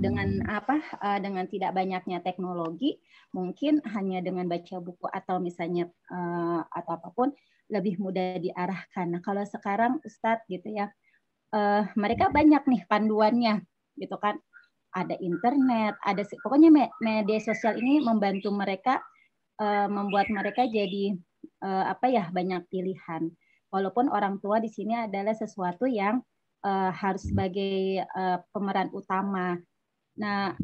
dengan tidak banyaknya teknologi, mungkin hanya dengan baca buku atau misalnya atau apapun lebih mudah diarahkan. Nah, kalau sekarang Ustadz gitu ya, mereka banyak nih panduannya gitu kan, ada internet, ada pokoknya media sosial ini membantu mereka, membuat mereka jadi banyak pilihan. Walaupun orang tua di sini adalah sesuatu yang harus sebagai pemeran utama. Nah,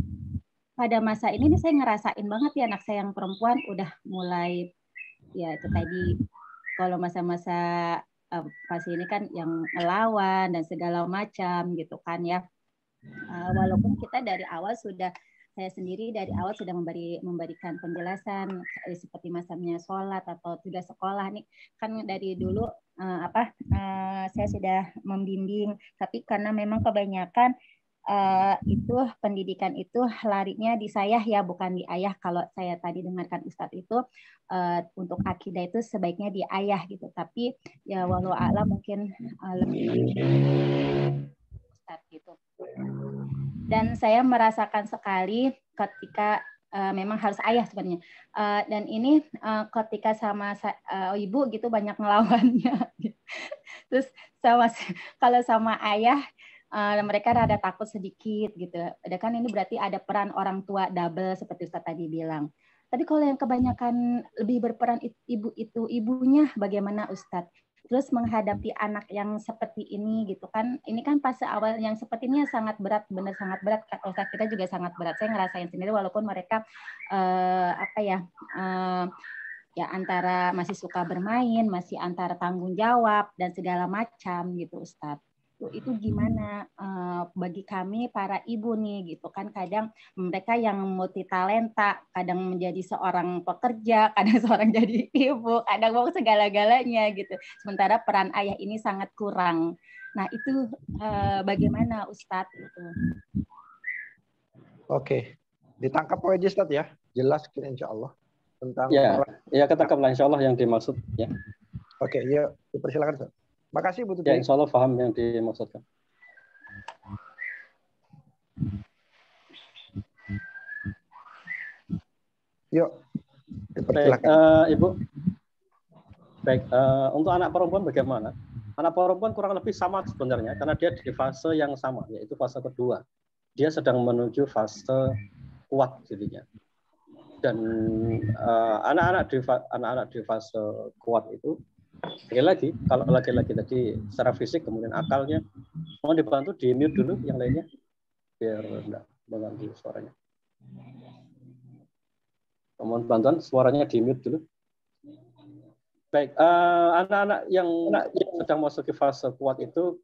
pada masa ini saya ngerasain banget ya anak saya yang perempuan udah mulai ya itu tadi kalau masa-masa pas ini kan yang melawan dan segala macam gitu kan ya. Walaupun kita dari awal saya sendiri dari awal sudah memberikan penjelasan seperti masanya sholat atau tugas sekolah nih kan dari dulu saya sudah membimbing, tapi karena memang kebanyakan itu pendidikan itu larinya di saya ya bukan di ayah. Kalau saya tadi dengarkan Ustadz itu untuk akidah itu sebaiknya di ayah gitu, tapi ya walau a'lam mungkin lebih Ustadz gitu. Dan saya merasakan sekali ketika memang harus ayah sebenarnya, dan ini ketika sama ibu gitu banyak ngelawannya. Terus kalau sama ayah mereka rada takut sedikit gitu. Ada kan ini berarti ada peran orang tua double seperti Ustadz tadi bilang. Tapi kalau yang kebanyakan lebih berperan ibu itu ibunya bagaimana Ustadz? Terus menghadapi anak yang seperti ini gitu kan, ini kan fase awal yang seperti ini sangat berat, benar sangat berat. Ustadz kita juga sangat berat. Saya ngerasain sendiri walaupun mereka ya antara masih suka bermain, masih antara tanggung jawab dan segala macam gitu Ustadz. Itu gimana bagi kami para ibu nih gitu kan, kadang mereka yang multi talenta, kadang menjadi seorang pekerja, kadang seorang jadi ibu, kadang mau segala-galanya gitu, sementara peran ayah ini sangat kurang. Nah itu bagaimana Ustadz gitu? Oke, ditangkap aja Ustadz ya, jelas insya Allah tentang ya ketangkaplah insya Allah yang dimaksud ya. Oke, ya dipersilakan Ustadz. Makasih Bu Tuti. Ya insya Allah paham yang dimaksudkan. Yuk, baik, Ibu. Baik, untuk anak perempuan bagaimana? Anak perempuan kurang lebih sama sebenarnya, karena dia di fase yang sama, yaitu fase kedua. Dia sedang menuju fase kuat jadinya. Dan anak-anak di fase kuat itu, sekali lagi, kalau laki-laki tadi secara fisik, kemudian akalnya, mohon dibantu di mute dulu yang lainnya, biar enggak mengganggu suaranya. Mohon bantuan suaranya di mute dulu. Baik, anak-anak yang sedang masuk ke fase kuat itu,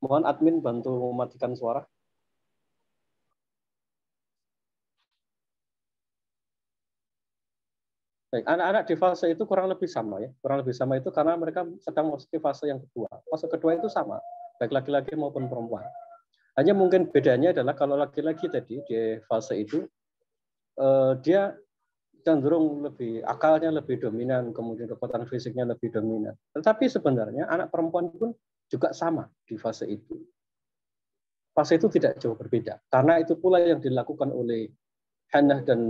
mohon admin bantu mematikan suara. Baik, anak-anak di fase itu kurang lebih sama ya. Kurang lebih sama itu karena mereka sedang masuk ke fase yang kedua. Fase kedua itu sama, baik laki-laki maupun perempuan. Hanya mungkin bedanya adalah kalau laki-laki tadi di fase itu, dia cenderung lebih, akalnya lebih dominan, kemudian kekuatan fisiknya lebih dominan. Tetapi sebenarnya anak perempuan pun juga sama di fase itu. Fase itu tidak jauh berbeda. Karena itu pula yang dilakukan oleh Hannah dan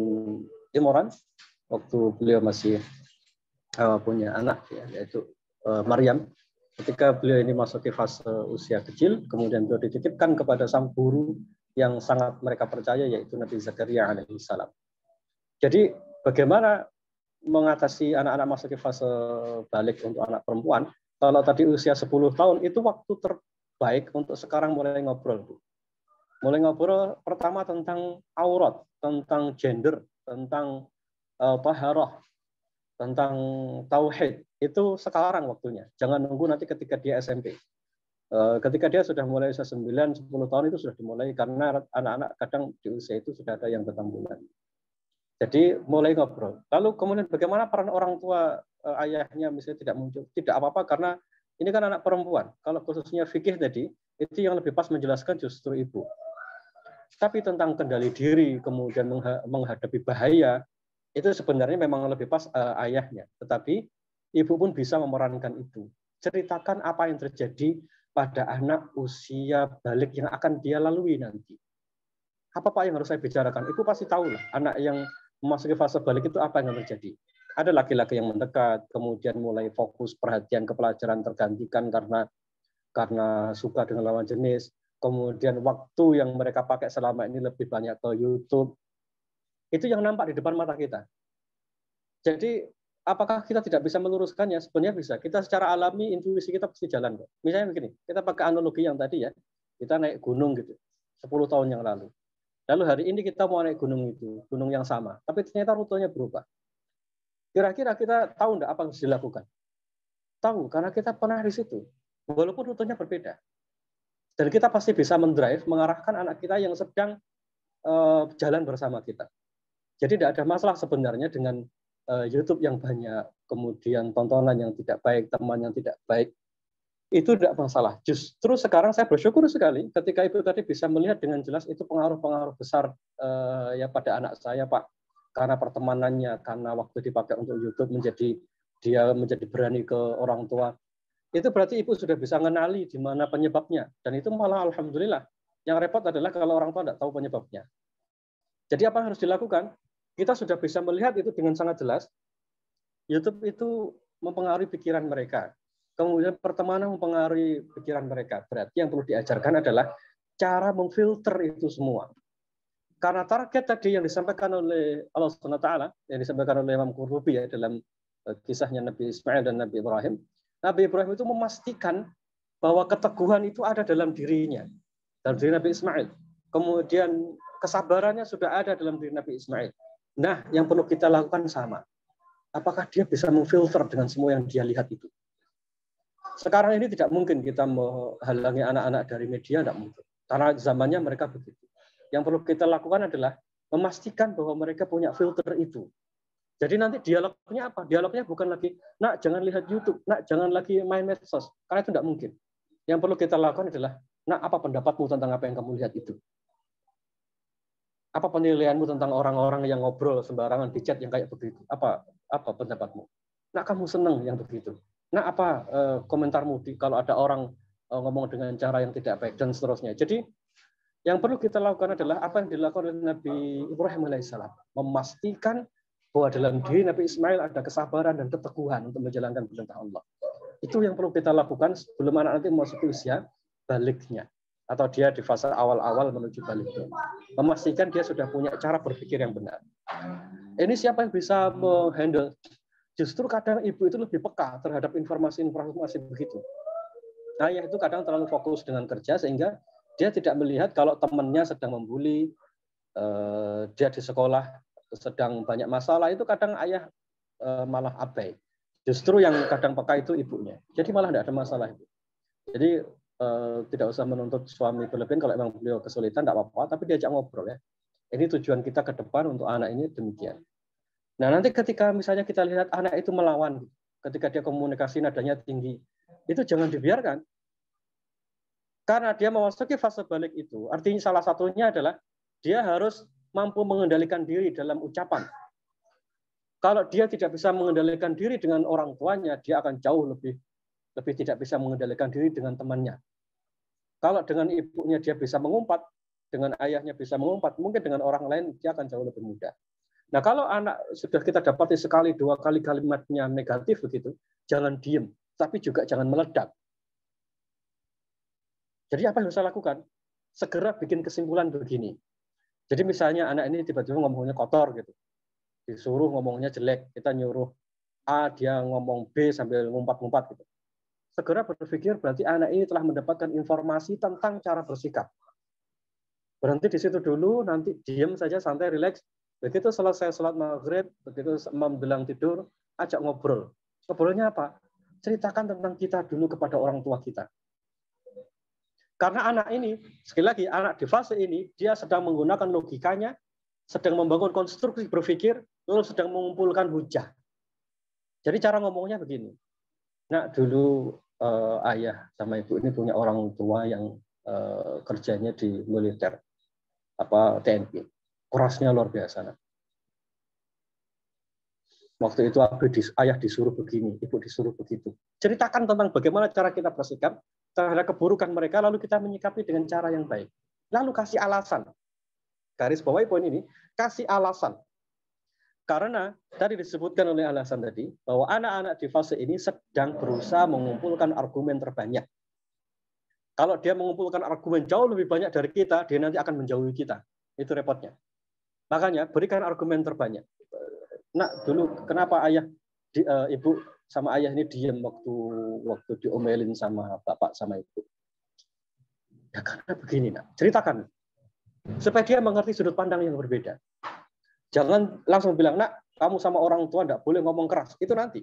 Imran waktu beliau masih punya anak, ya, yaitu Maryam. Ketika beliau ini masuk ke fase usia kecil, kemudian beliau dititipkan kepada sang guru yang sangat mereka percaya, yaitu Nabi Zakaria alaihissalam. Jadi bagaimana mengatasi anak-anak masuk ke fase balik untuk anak perempuan? Kalau tadi usia 10 tahun, itu waktu terbaik untuk sekarang mulai ngobrol. Mulai ngobrol pertama tentang aurat, tentang gender, tentang taharah, tentang tauhid. Itu sekarang waktunya. Jangan nunggu nanti ketika dia SMP. Ketika dia sudah mulai usia 9-10 tahun itu sudah dimulai, karena anak-anak kadang di usia itu sudah ada yang 6 bulan. Jadi mulai ngobrol. Lalu kemudian bagaimana peran orang tua, ayahnya misalnya tidak muncul? Tidak apa-apa, karena ini kan anak perempuan. Kalau khususnya fikih tadi, itu yang lebih pas menjelaskan justru ibu. Tapi tentang kendali diri, kemudian menghadapi bahaya, itu sebenarnya memang lebih pas ayahnya. Tetapi ibu pun bisa memerankan itu. Ceritakan apa yang terjadi pada anak usia balik yang akan dia lalui nanti. Apa Pak yang harus saya bicarakan? Ibu pasti tahu lah, anak yang memasuki fase balik itu apa yang terjadi. Ada laki-laki yang mendekat, kemudian mulai fokus perhatian ke pelajaran tergantikan karena suka dengan lawan jenis. Kemudian waktu yang mereka pakai selama ini lebih banyak ke YouTube. Itu yang nampak di depan mata kita. Jadi apakah kita tidak bisa meluruskannya? Sebenarnya bisa. Kita secara alami, intuisi kita pasti jalan. Misalnya begini, kita pakai analogi yang tadi ya, kita naik gunung gitu, 10 tahun yang lalu. Lalu hari ini kita mau naik gunung itu, gunung yang sama, tapi ternyata rutenya berubah. Kira-kira kita tahu enggak apa yang harus dilakukan? Tahu, karena kita pernah di situ. Walaupun rutenya berbeda. Dan kita pasti bisa mendrive, mengarahkan anak kita yang sedang jalan bersama kita. Jadi tidak ada masalah sebenarnya dengan YouTube yang banyak, kemudian tontonan yang tidak baik, teman yang tidak baik. Itu tidak masalah. Justru sekarang saya bersyukur sekali ketika Ibu tadi bisa melihat dengan jelas itu pengaruh-pengaruh besar ya pada anak saya, Pak. Karena pertemanannya, karena waktu dipakai untuk YouTube dia menjadi berani ke orang tua. Itu berarti Ibu sudah bisa mengenali di mana penyebabnya. Dan itu malah alhamdulillah. Yang repot adalah kalau orang tua tidak tahu penyebabnya. Jadi apa yang harus dilakukan? Kita sudah bisa melihat itu dengan sangat jelas. YouTube itu mempengaruhi pikiran mereka. Kemudian pertemanan mempengaruhi pikiran mereka. Berarti yang perlu diajarkan adalah cara memfilter itu semua. Karena target tadi yang disampaikan oleh Allah SWT, yang disampaikan oleh Imam Qurtubi ya dalam kisahnya Nabi Ismail dan Nabi Ibrahim. Nabi Ibrahim itu memastikan bahwa keteguhan itu ada dalam dirinya, dalam diri Nabi Ismail. Kemudian kesabarannya sudah ada dalam diri Nabi Ismail. Nah, yang perlu kita lakukan sama. Apakah dia bisa memfilter dengan semua yang dia lihat itu? Sekarang ini tidak mungkin kita menghalangi anak-anak dari media, tidak mungkin. Karena zamannya mereka begitu. Yang perlu kita lakukan adalah memastikan bahwa mereka punya filter itu. Jadi nanti dialognya apa? Dialognya bukan lagi, nak jangan lihat YouTube, nak jangan lagi main medsos. Karena itu tidak mungkin. Yang perlu kita lakukan adalah, nak apa pendapatmu tentang apa yang kamu lihat itu? Apa penilaianmu tentang orang-orang yang ngobrol sembarangan di chat yang kayak begitu? Apa pendapatmu? Nak kamu senang yang begitu? Nak apa komentarmu kalau ada orang ngomong dengan cara yang tidak baik dan seterusnya? Jadi yang perlu kita lakukan adalah apa yang dilakukan oleh Nabi Ibrahim alaihissalam, memastikan bahwa dalam diri Nabi Ismail ada kesabaran dan keteguhan untuk menjalankan perintah Allah. Itu yang perlu kita lakukan sebelum anak nanti memasuki usia baliknya, atau dia di fase awal-awal menuju baliknya. Memastikan dia sudah punya cara berpikir yang benar. Ini siapa yang bisa menghandle? Justru kadang ibu itu lebih peka terhadap informasi-informasi begitu. Ayah itu kadang terlalu fokus dengan kerja sehingga dia tidak melihat kalau temannya sedang membuli, dia di sekolah sedang banyak masalah, itu kadang ayah malah abai. Justru yang kadang peka itu ibunya. Jadi malah tidak ada masalah itu. Jadi tidak usah menuntut suami berlebihan, kalau memang beliau kesulitan tidak apa-apa, tapi diajak ngobrol ya. Ini tujuan kita ke depan untuk anak ini demikian. Nah nanti ketika misalnya kita lihat anak itu melawan, ketika dia komunikasi nadanya tinggi, itu jangan dibiarkan. Karena dia memasuki fase balik itu, artinya salah satunya adalah dia harus mampu mengendalikan diri dalam ucapan. Kalau dia tidak bisa mengendalikan diri dengan orang tuanya, dia akan jauh lebih tidak bisa mengendalikan diri dengan temannya. Kalau dengan ibunya dia bisa mengumpat, dengan ayahnya bisa mengumpat, mungkin dengan orang lain dia akan jauh lebih mudah. Nah kalau anak sudah kita dapati sekali, dua kali kalimatnya negatif begitu, jangan diem, tapi juga jangan meledak. Jadi apa yang harus saya lakukan? Segera bikin kesimpulan begini. Jadi misalnya anak ini tiba-tiba ngomongnya kotor gitu. Disuruh ngomongnya jelek, kita nyuruh A, dia ngomong B sambil ngumpat-ngumpat gitu. Segera berpikir berarti anak ini telah mendapatkan informasi tentang cara bersikap. Berhenti di situ dulu, nanti diam saja, santai, rileks. Begitu selesai sholat maghrib, begitu menjelang tidur, ajak ngobrol. Ngobrolnya apa? Ceritakan tentang kita dulu kepada orang tua kita. Karena anak ini, sekali lagi, anak di fase ini, dia sedang menggunakan logikanya, sedang membangun konstruksi berpikir, lalu sedang mengumpulkan hujah. Jadi cara ngomongnya begini. Nah, dulu ayah sama ibu ini punya orang tua yang kerjanya di militer, TNI. Kerasnya luar biasa. Nah. Waktu itu ayah disuruh begini, ibu disuruh begitu. Ceritakan tentang bagaimana cara kita bersikap terhadap keburukan mereka, lalu kita menyikapi dengan cara yang baik. Lalu kasih alasan. Garis bawahi poin ini, kasih alasan. Karena tadi disebutkan oleh alasan tadi, bahwa anak-anak di fase ini sedang berusaha mengumpulkan argumen terbanyak. Kalau dia mengumpulkan argumen jauh lebih banyak dari kita, dia nanti akan menjauhi kita. Itu repotnya. Makanya berikan argumen terbanyak. Nak, dulu kenapa ibu sama ayah ini diam waktu diomelin sama bapak sama ibu? Ya karena begini, nak. Ceritakan. Supaya dia mengerti sudut pandang yang berbeda. Jangan langsung bilang, nak, kamu sama orang tua enggak boleh ngomong keras. Itu nanti.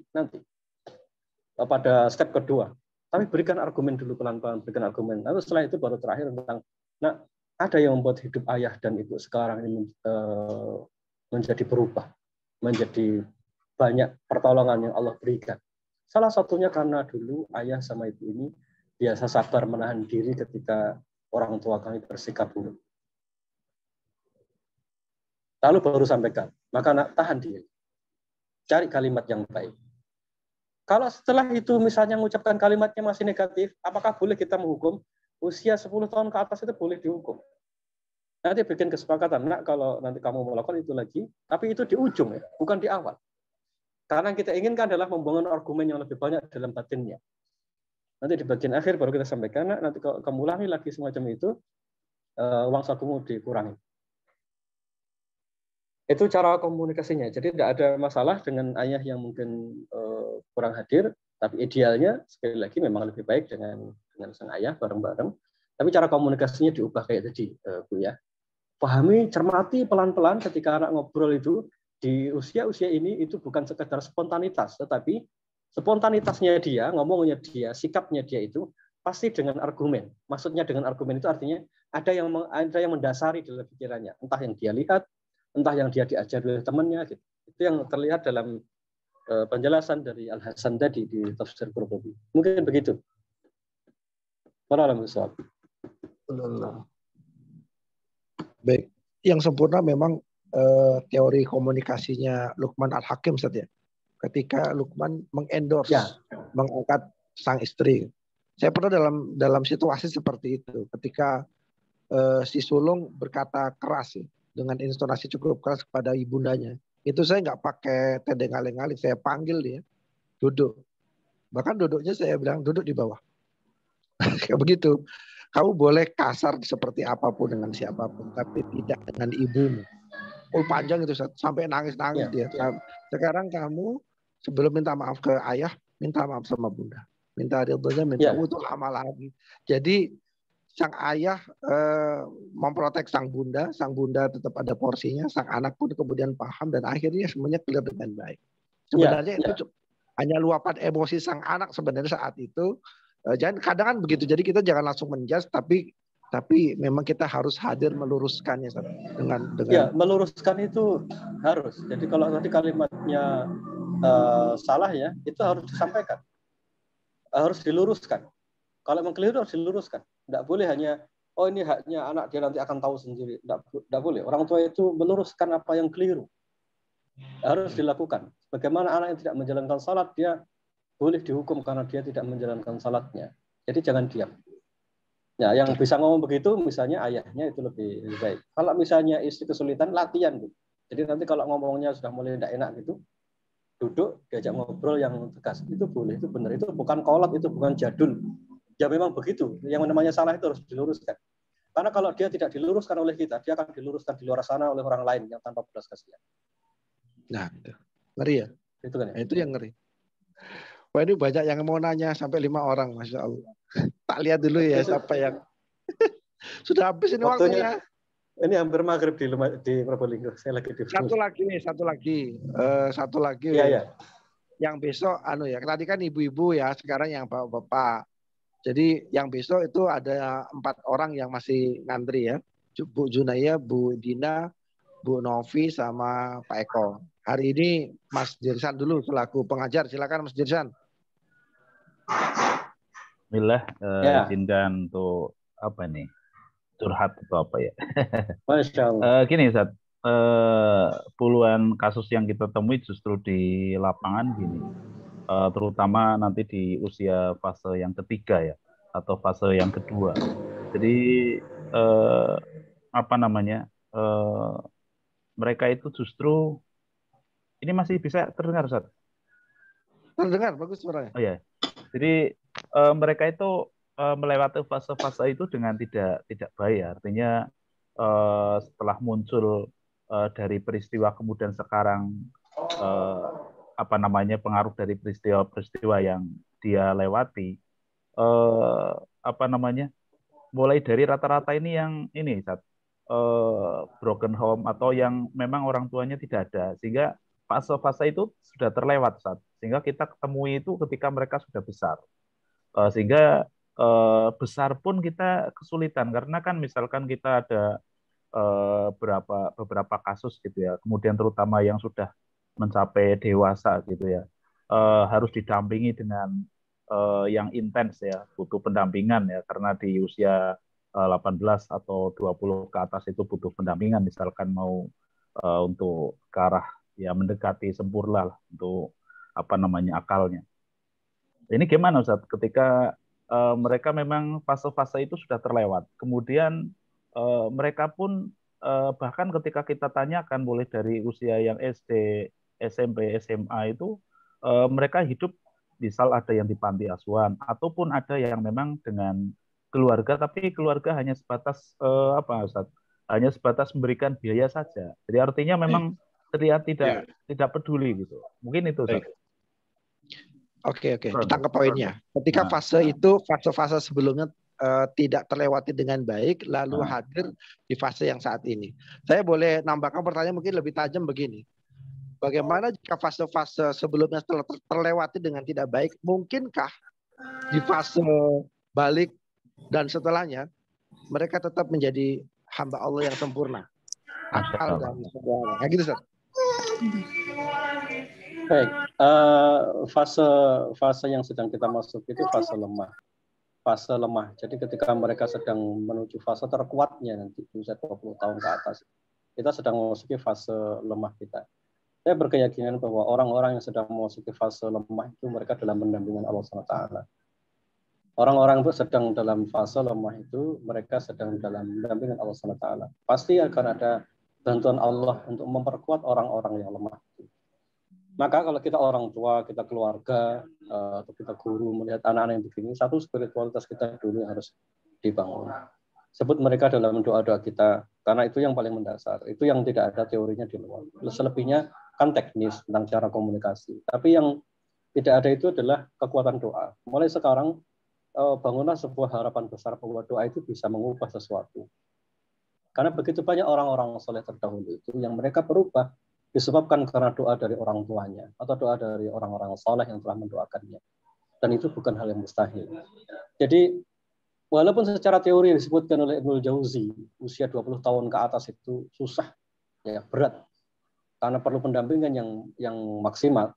Pada step kedua. Tapi berikan argumen dulu pelan-pelan, berikan argumen. Lalu setelah itu baru terakhir tentang, nak, ada yang membuat hidup ayah dan ibu sekarang ini menjadi berubah. Menjadi banyak pertolongan yang Allah berikan. Salah satunya karena dulu ayah sama ibu ini biasa sabar menahan diri ketika orang tua kami bersikap buruk. Lalu baru sampaikan, maka tahan diri. Cari kalimat yang baik. Kalau setelah itu misalnya mengucapkan kalimatnya masih negatif, apakah boleh kita menghukum? Usia 10 tahun ke atas itu boleh dihukum. Nanti bikin kesepakatan, nak, kalau nanti kamu melakukan itu lagi, tapi itu di ujung ya, bukan di awal. Karena yang kita inginkan adalah membangun argumen yang lebih banyak dalam batinnya. Nanti di bagian akhir baru kita sampaikan, nak, nanti kalau kamu ulangi lagi semacam itu, uang sakumu dikurangi. Itu cara komunikasinya. Jadi tidak ada masalah dengan ayah yang mungkin kurang hadir, tapi idealnya sekali lagi memang lebih baik dengan sang ayah bareng-bareng. Tapi cara komunikasinya diubah kayak tadi, Bu ya. Pahami, cermati pelan-pelan ketika anak ngobrol itu di usia-usia ini itu bukan sekedar spontanitas, tetapi spontanitasnya dia, ngomongnya dia, sikapnya dia itu pasti dengan argumen. Maksudnya dengan argumen itu artinya ada yang mendasari dalam pikirannya, entah yang dia lihat, entah yang dia diajar oleh temannya, gitu. Itu yang terlihat dalam penjelasan dari Al Hasan tadi di Tafsir Qurtubi. Mungkin begitu. Baik, yang sempurna memang teori komunikasinya Luqman Al-Hakim, Ustaz ya. Ketika Luqman mengendorse, mengangkat sang istri. Saya pernah dalam situasi seperti itu. Ketika si sulung berkata keras dengan intonasi cukup keras kepada ibundanya. Itu saya nggak pakai tedeng aling-aling, saya panggil dia, duduk. Bahkan duduknya saya bilang duduk di bawah. Kayak begitu. Kamu boleh kasar seperti apapun dengan siapapun, tapi tidak dengan ibumu. Panjang itu sampai nangis-nangis dia. Sekarang kamu sebelum minta maaf ke ayah, minta maaf sama bunda. Minta ridhonya, minta itu lama lagi. Jadi sang ayah memprotek sang bunda tetap ada porsinya, sang anak pun kemudian paham dan akhirnya semuanya clear dengan baik. Sebenarnya itu hanya luapan emosi sang anak sebenarnya saat itu. Jangan kadang kan begitu. Jadi kita jangan langsung menjudge, tapi memang kita harus hadir meluruskannya dengan meluruskan itu harus. Jadi kalau nanti kalimatnya salah ya, itu harus disampaikan, harus diluruskan. Kalau memang keliru harus diluruskan. Tidak boleh hanya ini haknya anak, dia nanti akan tahu sendiri. Tidak boleh. Orang tua itu meluruskan apa yang keliru. Harus dilakukan. Bagaimana anak yang tidak menjalankan salat, dia boleh dihukum karena dia tidak menjalankan salatnya. Jadi jangan diam. Ya, yang bisa ngomong begitu misalnya ayahnya itu lebih baik. Kalau misalnya istri kesulitan, latihan. Gitu. Jadi nanti kalau ngomongnya sudah mulai tidak enak gitu, duduk, diajak ngobrol yang tegas. Itu boleh, itu benar. Itu bukan kolot, itu bukan jadul. Ya memang begitu. Yang namanya salah itu harus diluruskan. Karena kalau dia tidak diluruskan oleh kita, dia akan diluruskan di luar sana oleh orang lain yang tanpa belas kasihan. Nah, ngeri ya. Itu kan ya? Nah, itu yang ngeri. Wah, ini banyak yang mau nanya sampai 5 orang, Masya Allah. Tak lihat dulu ya siapa yang sudah habis ini waktunya. Ini hampir maghrib di Probolinggo. Saya lagi di Satu lagi. Iya. Yang besok ya. Tadi kan ibu-ibu ya, sekarang yang bapak-bapak. Jadi yang besok itu ada 4 orang yang masih ngantri ya. Bu Junaya, Bu Dina, Bu Novi sama Pak Eko. Hari ini Mas Dirsan dulu selaku pengajar. Silakan Mas Dirsan. Bismillah, izinkan untuk apa nih, curhat atau apa ya? Masya Allah. Gini Ustaz, puluhan kasus yang kita temui justru di lapangan gini, terutama nanti di usia fase yang ketiga ya, atau fase yang kedua. Jadi mereka itu justru ini masih bisa terdengar Ustaz? Terdengar, bagus suaranya. Oh ya, jadi mereka itu melewati fase-fase itu dengan tidak baik. Artinya setelah muncul dari peristiwa kemudian sekarang pengaruh dari peristiwa-peristiwa yang dia lewati, mulai dari rata-rata ini yang ini broken home atau yang memang orang tuanya tidak ada, sehingga fase-fase itu sudah terlewat sehingga kita ketemui itu ketika mereka sudah besar. Sehingga besar pun kita kesulitan karena kan misalkan kita ada beberapa kasus gitu ya, kemudian terutama yang sudah mencapai dewasa gitu ya, harus didampingi dengan yang intens ya, butuh pendampingan ya, karena di usia 18 atau 20 ke atas itu butuh pendampingan misalkan mau untuk ke arah ya mendekati sempurna lah, untuk akalnya. Ini gimana Ustaz ketika mereka memang fase-fase itu sudah terlewat, kemudian mereka pun bahkan ketika kita tanyakan mulai dari usia yang SD, SMP, SMA itu mereka hidup misal ada yang di panti asuhan ataupun ada yang memang dengan keluarga, tapi keluarga hanya sebatas Ustaz, hanya sebatas memberikan biaya saja. Jadi artinya memang tidak peduli gitu. Mungkin itu, Ustaz. Oke, ditangkap poinnya. Ketika fase itu, fase-fase sebelumnya tidak terlewati dengan baik, lalu hadir di fase yang saat ini. Saya boleh nambahkan pertanyaan mungkin lebih tajam begini. Bagaimana jika fase-fase sebelumnya terlewati dengan tidak baik, mungkinkah di fase balik dan setelahnya mereka tetap menjadi hamba Allah yang sempurna? Akal dan semuanya. Nah, gitu, Ustaz. Baik, fase yang sedang kita masuk itu fase lemah. Fase lemah. Jadi ketika mereka sedang menuju fase terkuatnya nanti usia 20 tahun ke atas, kita sedang memasuki fase lemah kita. Saya berkeyakinan bahwa orang-orang yang sedang memasuki fase lemah itu mereka dalam pendampingan Allah SWT. Orang-orang yang sedang dalam fase lemah itu mereka sedang dalam pendampingan Allah SWT. Pasti akan ada bantuan Allah untuk memperkuat orang-orang yang lemah itu. Maka kalau kita orang tua, kita keluarga, atau kita guru melihat anak-anak yang begini, satu spiritualitas kita dulu harus dibangun. Sebut mereka dalam doa-doa kita, karena itu yang paling mendasar. Itu yang tidak ada teorinya di luar. Selebihnya kan teknis tentang cara komunikasi. Tapi yang tidak ada itu adalah kekuatan doa. Mulai sekarang, bangunlah sebuah harapan besar bahwa doa itu bisa mengubah sesuatu. Karena begitu banyak orang-orang soleh terdahulu itu yang mereka berubah disebabkan karena doa dari orang tuanya atau doa dari orang-orang soleh yang telah mendoakannya. Dan itu bukan hal yang mustahil. Jadi walaupun secara teori disebutkan oleh Ibnul Jauzi usia 20 tahun ke atas itu susah, ya berat, karena perlu pendampingan yang maksimal,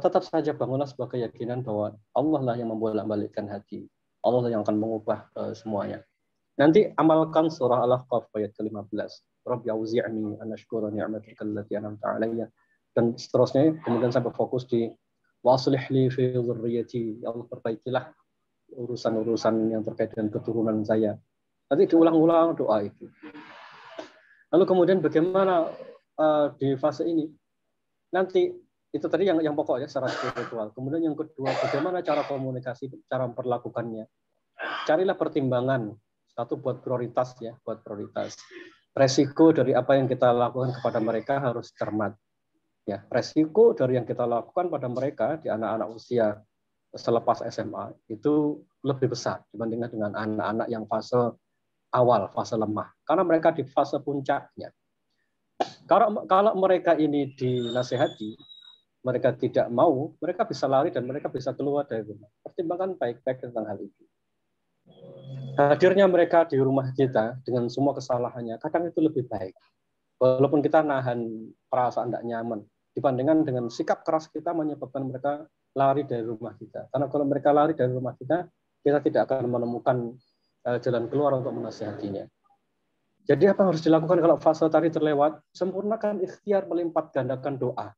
tetap saja bangunlah sebuah keyakinan bahwa Allah lah yang membolak-balikkan hati, Allah lah yang akan mengubah semuanya. Nanti amalkan surah Al-Ahqaf ayat ke-15. Rabbi auzi'ni an ashkura ni'mataka allati an'amta 'alayya, dan seterusnya, kemudian sampai fokus di wa aslih li fi dzurriyyati, ya Allah perbaikilah urusan-urusan yang terkait dengan keturunan saya. Nanti diulang-ulang doa itu. Lalu kemudian bagaimana di fase ini? Nanti itu tadi yang pokoknya secara spiritual. Kemudian yang kedua, bagaimana cara komunikasi, cara memperlakukannya. Carilah pertimbangan. Satu buat prioritas ya, buat prioritas. Resiko dari apa yang kita lakukan kepada mereka harus cermat. Ya, resiko dari yang kita lakukan pada mereka di anak-anak usia selepas SMA itu lebih besar dibandingkan dengan anak-anak yang fase awal, fase lemah. Karena mereka di fase puncaknya. Kalau mereka ini dinasihati, mereka tidak mau, mereka bisa lari dan mereka bisa keluar dari rumah. Pertimbangkan baik-baik tentang hal itu. Hadirnya mereka di rumah kita dengan semua kesalahannya, kadang itu lebih baik. Walaupun kita nahan perasaan tidak nyaman, dibandingkan dengan sikap keras kita menyebabkan mereka lari dari rumah kita. Karena kalau mereka lari dari rumah kita tidak akan menemukan jalan keluar untuk menasihatinya. Jadi apa yang harus dilakukan kalau fase tadi terlewat? Sempurnakan ikhtiar melipat gandakan doa.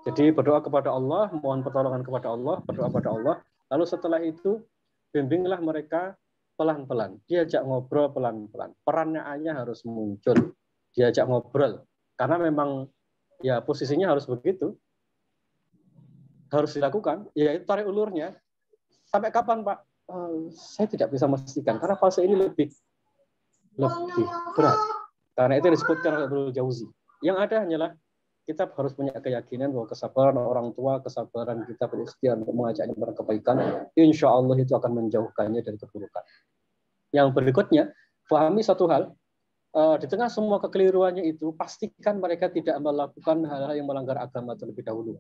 Jadi berdoa kepada Allah, mohon pertolongan kepada Allah, berdoa kepada Allah. Lalu setelah itu bimbinglah mereka pelan-pelan, diajak ngobrol pelan-pelan. Perannya harus muncul, diajak ngobrol. Karena memang ya posisinya harus begitu, harus dilakukan. Ya itu tarik ulurnya. Sampai kapan Pak? Saya tidak bisa memastikan karena fase ini lebih berat. Karena itu disebutkan oleh Ibnul Jauzi. Yang ada hanyalah kita harus punya keyakinan bahwa kesabaran orang tua, kesabaran kita berikhtiar untuk mengajaknya kepada kebaikan, insya Allah itu akan menjauhkannya dari keburukan. Yang berikutnya, pahami satu hal, di tengah semua kekeliruannya itu, pastikan mereka tidak melakukan hal-hal yang melanggar agama terlebih dahulu.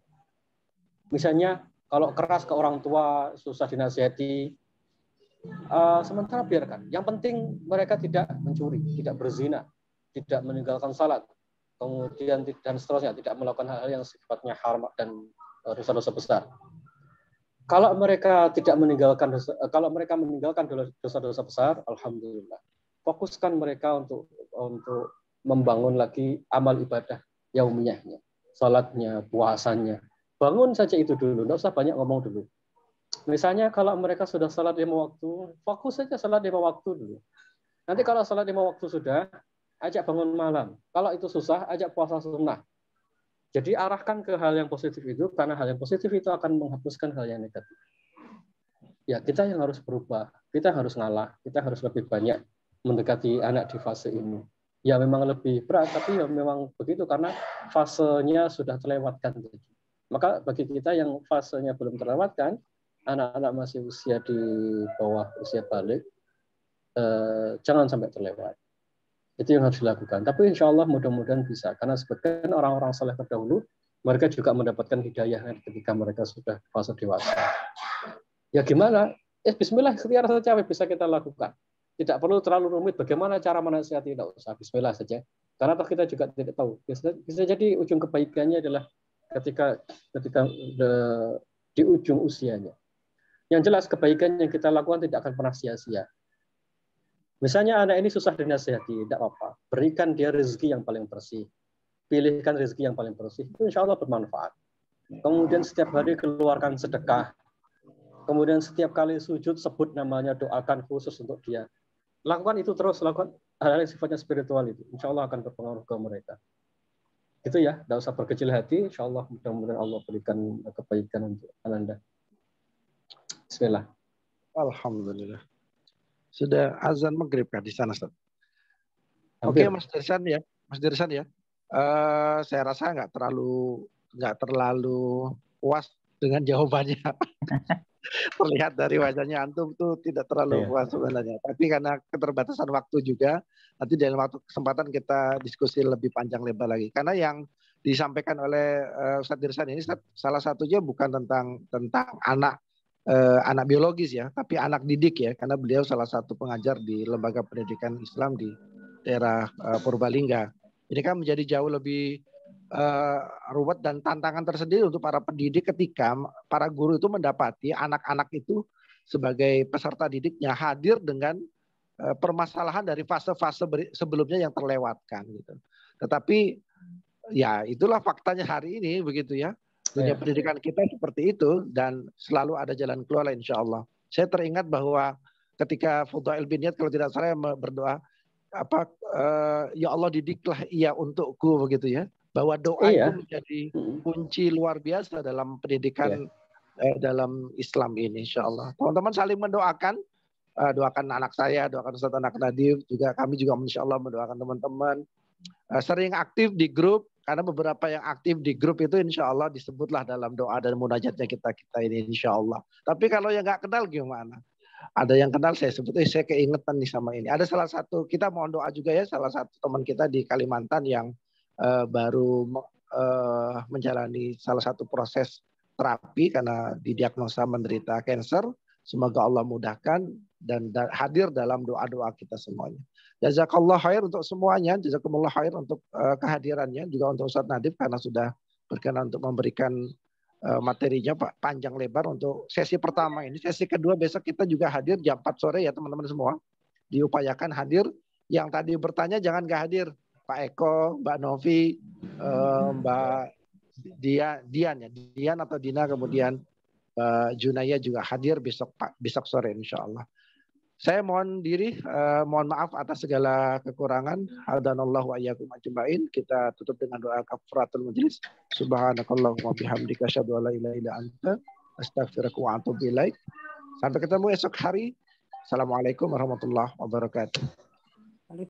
Misalnya, kalau keras ke orang tua, susah dinasihati, sementara biarkan. Yang penting mereka tidak mencuri, tidak berzina, tidak meninggalkan salat, kemudian dan seterusnya, tidak melakukan hal-hal yang sifatnya haram dan dosa-dosa besar. Kalau mereka meninggalkan dosa-dosa besar, alhamdulillah. Fokuskan mereka untuk membangun lagi amal ibadah yaumiyahnya, salatnya, puasanya. Bangun saja itu dulu, tidak usah banyak ngomong dulu. Misalnya kalau mereka sudah salat 5 waktu, fokus saja salat 5 waktu dulu. Nanti kalau salat 5 waktu sudah, ajak bangun malam. Kalau itu susah, ajak puasa sunnah. Jadi arahkan ke hal yang positif itu, karena hal yang positif itu akan menghapuskan hal yang negatif. Ya, kita yang harus berubah, kita harus ngalah, kita harus lebih banyak mendekati anak di fase ini. Ya memang lebih berat, tapi ya memang begitu karena fasenya sudah terlewatkan. Maka bagi kita yang fasenya belum terlewatkan, anak-anak masih usia di bawah usia balik, jangan sampai terlewat. Itu yang harus dilakukan. Tapi insya Allah mudah-mudahan bisa. Karena sebagian orang-orang saleh terdahulu, mereka juga mendapatkan hidayah ketika mereka sudah fase dewasa. Ya gimana? Bismillah, ikhtiar saja bisa kita lakukan. Tidak perlu terlalu rumit. Bagaimana cara menasihati? Tidak usah. Bismillah saja. Karena kita juga tidak tahu. Bisa jadi ujung kebaikannya adalah ketika di ujung usianya. Yang jelas kebaikan yang kita lakukan tidak akan pernah sia-sia. Misalnya anak ini susah dinasihati, tidak apa-apa. Berikan dia rezeki yang paling bersih. Pilihkan rezeki yang paling bersih. Itu insya Allah bermanfaat. Kemudian setiap hari keluarkan sedekah. Kemudian setiap kali sujud sebut namanya, doakan khusus untuk dia. Lakukan itu terus, lakukan hal-hal yang sifatnya spiritual itu. Insya Allah akan berpengaruh ke mereka. Itu ya, tidak usah berkecil hati. Insya Allah mudah-mudahan Allah berikan kebaikan untuk Ananda. Bismillah. Alhamdulillah. Sudah azan maghrib kan di sana, Ustaz? Oke, Mas Dirsan ya. Mas Dirsan ya. Saya rasa nggak terlalu puas dengan jawabannya. Terlihat dari wajahnya antum tuh tidak terlalu puas sebenarnya. Tapi karena keterbatasan waktu juga, nanti dalam waktu kesempatan kita diskusi lebih panjang lebar lagi. Karena yang disampaikan oleh Ustaz Dirsan ini salah satunya bukan tentang anak biologis ya, tapi anak didik ya. Karena beliau salah satu pengajar di lembaga pendidikan Islam di daerah Purbalingga. Ini kan menjadi jauh lebih ruwet dan tantangan tersendiri untuk para pendidik ketika para guru itu mendapati anak-anak itu sebagai peserta didiknya hadir dengan permasalahan dari fase-fase sebelumnya yang terlewatkan gitu. Tetapi ya itulah faktanya hari ini begitu ya. Dunia pendidikan kita seperti itu dan selalu ada jalan keluar insya Allah. Saya teringat bahwa ketika Fudail bin Iyad kalau tidak salah berdoa ya Allah didiklah ia untukku begitu ya. Bahwa doa itu menjadi kunci luar biasa dalam pendidikan dalam Islam ini insya Allah. Teman-teman saling mendoakan, doakan anak saya, doakan Ustaz anak Nadif, juga kami juga insya Allah mendoakan teman-teman. Sering aktif di grup, karena beberapa yang aktif di grup itu insya Allah disebutlah dalam doa dan munajatnya kita ini insya Allah. Tapi kalau yang nggak kenal gimana? Ada yang kenal saya sebut, saya keingetan nih sama ini. Ada salah satu, kita mohon doa juga ya, salah satu teman kita di Kalimantan yang baru menjalani salah satu proses terapi karena didiagnosa menderita kanker. Semoga Allah mudahkan dan hadir dalam doa-doa kita semuanya. Jazakallah khair untuk semuanya, jazakumullah khair untuk kehadirannya, juga untuk Ustaz Nadif karena sudah berkenan untuk memberikan materinya Pak panjang lebar untuk sesi pertama ini. Sesi kedua besok kita juga hadir jam 4 sore ya teman-teman semua. Diupayakan hadir. Yang tadi bertanya jangan gak hadir. Pak Eko, Mbak Novi, Mbak Dian atau Dina, kemudian Mbak Junaya juga hadir besok sore insya Allah. Saya mohon maaf atas segala kekurangan. Hadanallahu wa iyyakum ajmain. Kita tutup dengan doa kafaratul majlis. Subhanakallahumma bihamdika asyhadu an la ilaha illa anta astaghfiruka wa atubu ilaik. Sampai ketemu esok hari. Assalamualaikum warahmatullahi wabarakatuh.